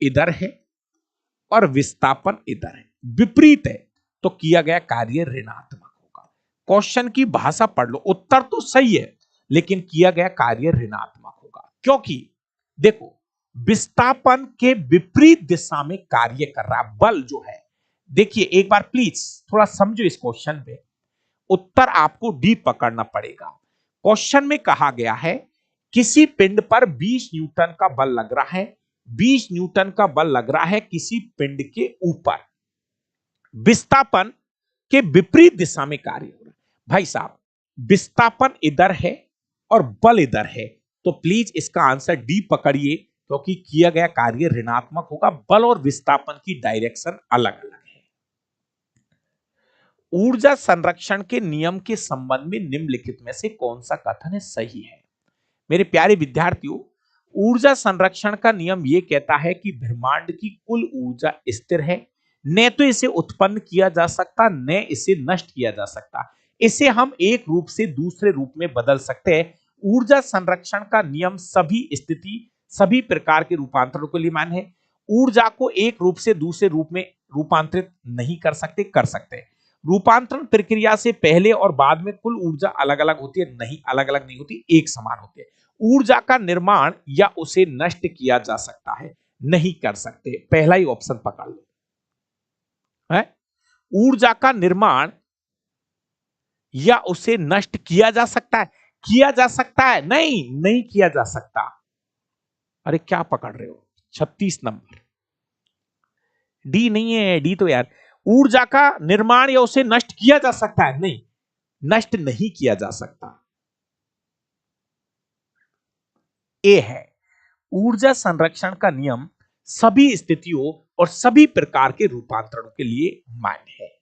Speaker 1: इधर है और विस्थापन इधर है, विपरीत है, तो किया गया कार्य ऋणात्मक होगा। क्वेश्चन की भाषा पढ़ लो, उत्तर तो सही है लेकिन किया गया कार्य ऋणात्मक होगा, क्योंकि देखो विस्थापन के विपरीत दिशा में कार्य कर रहा बल जो है। देखिए एक बार प्लीज थोड़ा समझो इस क्वेश्चन पे, उत्तर आपको डी पकड़ना पड़ेगा। क्वेश्चन में कहा गया है किसी पिंड पर 20 न्यूटन का बल लग रहा है, 20 न्यूटन का बल लग रहा है किसी पिंड के ऊपर, विस्थापन के विपरीत दिशा में कार्य हो रहा है। भाई साहब विस्थापन इधर है और बल इधर है, तो प्लीज इसका आंसर डी पकड़िए, क्योंकि किया गया कार्य ऋणात्मक होगा, बल और विस्थापन की डायरेक्शन अलग अलग है। ऊर्जा संरक्षण के नियम के संबंध में निम्नलिखित में से कौन सा कथन है सही है? मेरे प्यारे विद्यार्थियों, ऊर्जा संरक्षण का नियम यह कहता है कि ब्रह्मांड की कुल ऊर्जा स्थिर है, न तो इसे उत्पन्न किया जा सकता न इसे नष्ट किया जा सकता, इसे हम एक रूप से दूसरे रूप में बदल सकते हैं। ऊर्जा संरक्षण का नियम सभी स्थिति सभी प्रकार के रूपांतरों के लिए मान्य है। ऊर्जा को एक रूप से दूसरे रूप में रूपांतरित नहीं कर सकते, कर सकते हैं। रूपांतरण प्रक्रिया से पहले और बाद में कुल ऊर्जा अलग अलग होती है, नहीं अलग अलग नहीं होती, एक समान होती है। ऊर्जा का निर्माण या उसे नष्ट किया जा सकता है, नहीं कर सकते, पहला ही ऑप्शन पकड़ लो है। ऊर्जा का निर्माण या उसे नष्ट किया जा सकता है, किया जा सकता है, नहीं नहीं किया जा सकता। अरे क्या पकड़ रहे हो? 36 नंबर डी नहीं है, डी तो यार ऊर्जा का निर्माण या उसे नष्ट किया जा सकता है, नहीं नष्ट नहीं किया जा सकता। ए है ऊर्जा संरक्षण का नियम सभी स्थितियों और सभी प्रकार के रूपांतरणों के लिए मान्य है।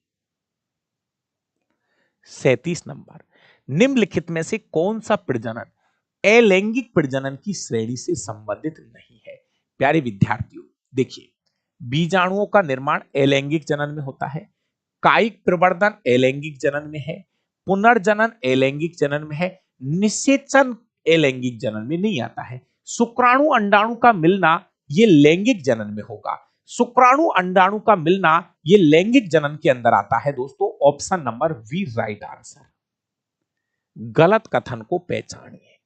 Speaker 1: 37 नंबर निम्नलिखित में से कौन सा प्रजनन अलैंगिक प्रजनन की श्रेणी से संबंधित नहीं है? प्यारे विद्यार्थियों देखिए, बीजाणुओं का निर्माण अलैंगिक जनन में होता है, कायिक प्रवर्धन अलैंगिक जनन में है, पुनर्जनन अलैंगिक जनन में है, निषेचन अलैंगिक जनन में नहीं आता है। शुक्राणु अंडाणु का मिलना ये लैंगिक जनन में होगा, शुक्राणु अंडाणु का मिलना ये लैंगिक जनन के अंदर आता है। दोस्तों option number B right answer. गलत कथन को पहचानिए।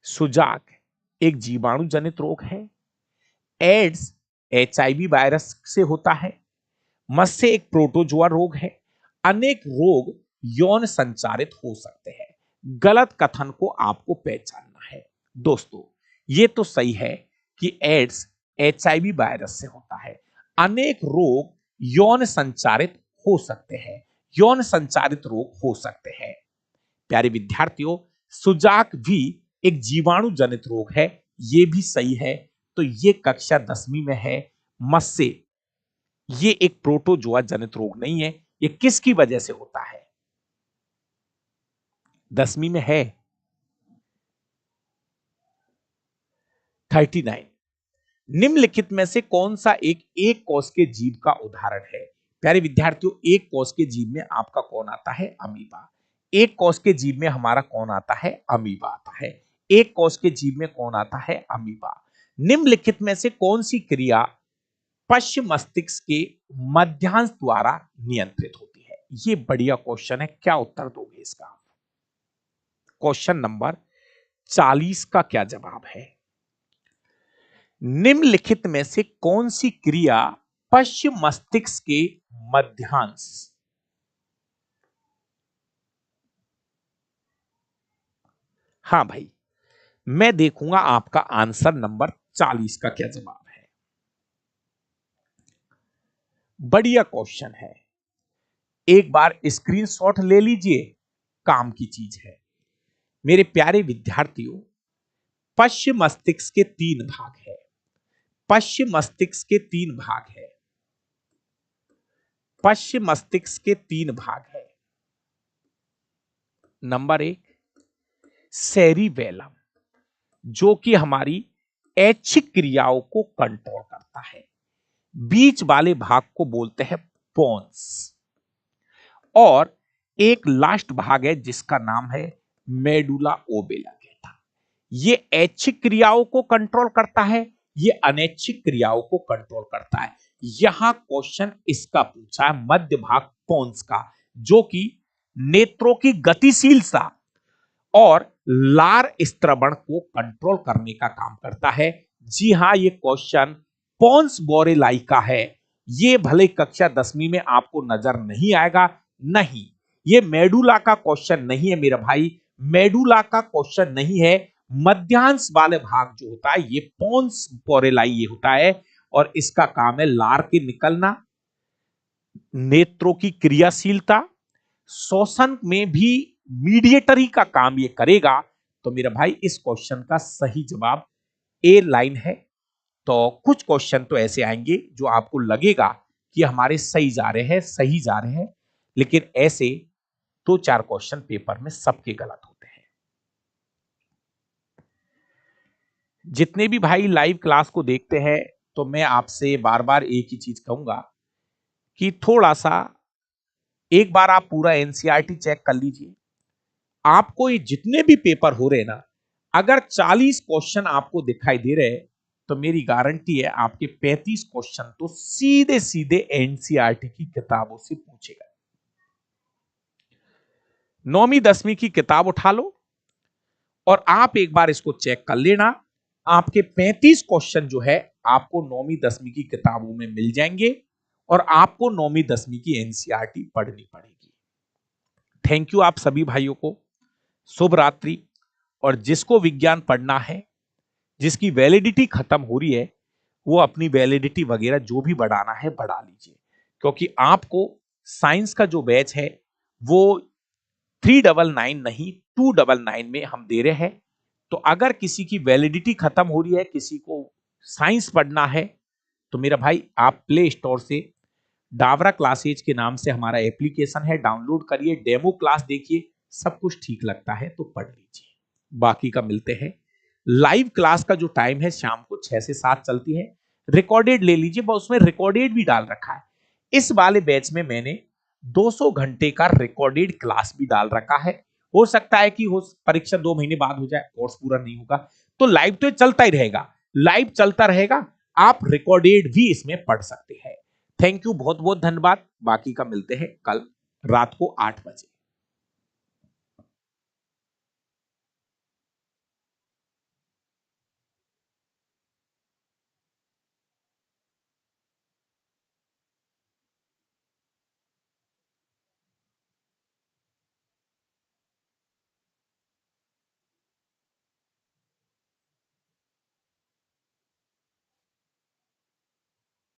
Speaker 1: सुजाक एक जीवाणु जनित रोग है, एड्स एचआईवी वायरस से होता है, मत्स्य एक प्रोटोजोआ रोग है, अनेक रोग यौन संचारित हो सकते हैं। गलत कथन को आपको पहचानना है। दोस्तों ये तो सही है कि एड्स एचआईवी वायरस से होता है, अनेक रोग यौन संचारित हो सकते हैं, यौन संचारित रोग हो सकते हैं। प्यारे विद्यार्थियों सुजाक भी एक जीवाणु जनित रोग है, यह भी सही है। तो ये कक्षा 10वीं में है। मत्स्य ये एक प्रोटोजोआ जनित रोग नहीं है, ये किसकी वजह से होता है? 10वीं में है 39। निम्नलिखित में से कौन सा एक कोष के जीव का उदाहरण है? प्यारे विद्यार्थियों एक कोष के जीव में आपका कौन आता है? अमीबा। एक कोष के जीव में हमारा कौन आता है? अमीबा आता है। एक कोष के जीव में कौन आता है? अमीबा। निम्नलिखित में से कौन सी क्रिया पश्चिम मस्तिष्क के मध्यांश द्वारा नियंत्रित होती है? ये बढ़िया क्वेश्चन है, क्या उत्तर दोगे इसका? क्वेश्चन नंबर 40 का क्या जवाब है? निम्नलिखित में से कौन सी क्रिया पश्चिम मस्तिष्क के मध्यांश हाँ भाई मैं देखूंगा आपका आंसर नंबर 40 का क्या जवाब है। बढ़िया क्वेश्चन है, एक बार स्क्रीनशॉट ले लीजिए, काम की चीज है। मेरे प्यारे विद्यार्थियों पश्चिम मस्तिष्क के 3 भाग है, पश्चिम मस्तिष्क के 3 भाग है, पश्चिम मस्तिष्क के 3 भाग है। नंबर 1 सेरिबेलम जो कि हमारी ऐच्छिक क्रियाओं को कंट्रोल करता है, बीच वाले भाग को बोलते हैं पोन्स, और एक लास्ट भाग है जिसका नाम है मेडुला ओबेलांगेटा। ये ऐच्छिक क्रियाओं को कंट्रोल करता है, ये अनैच्छिक क्रियाओं को कंट्रोल करता है। यहां क्वेश्चन इसका पूछा है मध्य भाग पोन्स का, जो कि नेत्रों की गतिशीलता और लार स्त्रवण को कंट्रोल करने का काम करता है। जी हां, ये क्वेश्चन पोन्स बोरेलाई का है। ये भले कक्षा 10वीं में आपको नजर नहीं आएगा, नहीं, ये मेडुला का क्वेश्चन नहीं है मेरा भाई, मेडुला का क्वेश्चन नहीं है। मध्यांश वाले भाग जो होता है ये पोन्स बोरेलाई ये होता है, और इसका काम है लार के निकलना, नेत्रों की क्रियाशीलता, शोषण में भी मीडिएटरी का काम ये करेगा। तो मेरा भाई इस क्वेश्चन का सही जवाब ए लाइन है। तो कुछ क्वेश्चन तो ऐसे आएंगे जो आपको लगेगा कि हमारे सही जा रहे हैं, सही जा रहे हैं, लेकिन ऐसे 2-4 क्वेश्चन पेपर में सबके गलत होते हैं। जितने भी भाई लाइव क्लास को देखते हैं, तो मैं आपसे बार बार एक ही चीज कहूंगा कि थोड़ा सा एक बार आप पूरा एनसीईआरटी चेक कर लीजिए। आपको ये जितने भी पेपर हो रहे हैं ना, अगर 40 क्वेश्चन आपको दिखाई दे रहे हैं, तो मेरी गारंटी है आपके 35 क्वेश्चन तो सीधे सीधे एनसीईआरटी की किताबों से पूछेगा। 9वीं 10वीं की किताब उठा लो और आप एक बार इसको चेक कर लेना। आपके 35 क्वेश्चन जो है आपको 9वीं 10वीं की किताबों में मिल जाएंगे, और आपको 9वीं 10वीं की एनसीईआरटी पढ़नी पड़ेगी। थैंक यू आप सभी भाइयों को, शुभ रात्रि। और जिसको विज्ञान पढ़ना है, जिसकी वैलिडिटी खत्म हो रही है, वो अपनी वैलिडिटी वगैरह जो भी बढ़ाना है बढ़ा लीजिए, क्योंकि आपको साइंस का जो बैच है वो 399 नहीं 299 में हम दे रहे हैं। तो अगर किसी की वैलिडिटी खत्म हो रही है, किसी को साइंस पढ़ना है, तो मेरा भाई आप प्ले स्टोर से डावरा क्लासेज के नाम से हमारा एप्लीकेशन है, डाउनलोड करिए, डेमो क्लास देखिए, सब कुछ ठीक लगता है तो पढ़ लीजिए। बाकी का मिलते हैं। लाइव क्लास का जो टाइम है शाम को 6 से 7 चलती है। रिकॉर्डेड ले लीजिए, उसमें रिकॉर्डेड भी डाल रखा है। इस वाले बैच में मैंने 200 घंटे का रिकॉर्डेड क्लास भी डाल रखा है। हो सकता है कि परीक्षा 2 महीने बाद हो जाए, कोर्स पूरा नहीं होगा, तो लाइव तो चलता ही रहेगा, लाइव चलता रहेगा, आप रिकॉर्डेड भी इसमें पढ़ सकते हैं। थैंक यू, बहुत बहुत धन्यवाद। बाकी का मिलते हैं कल रात को 8 बजे।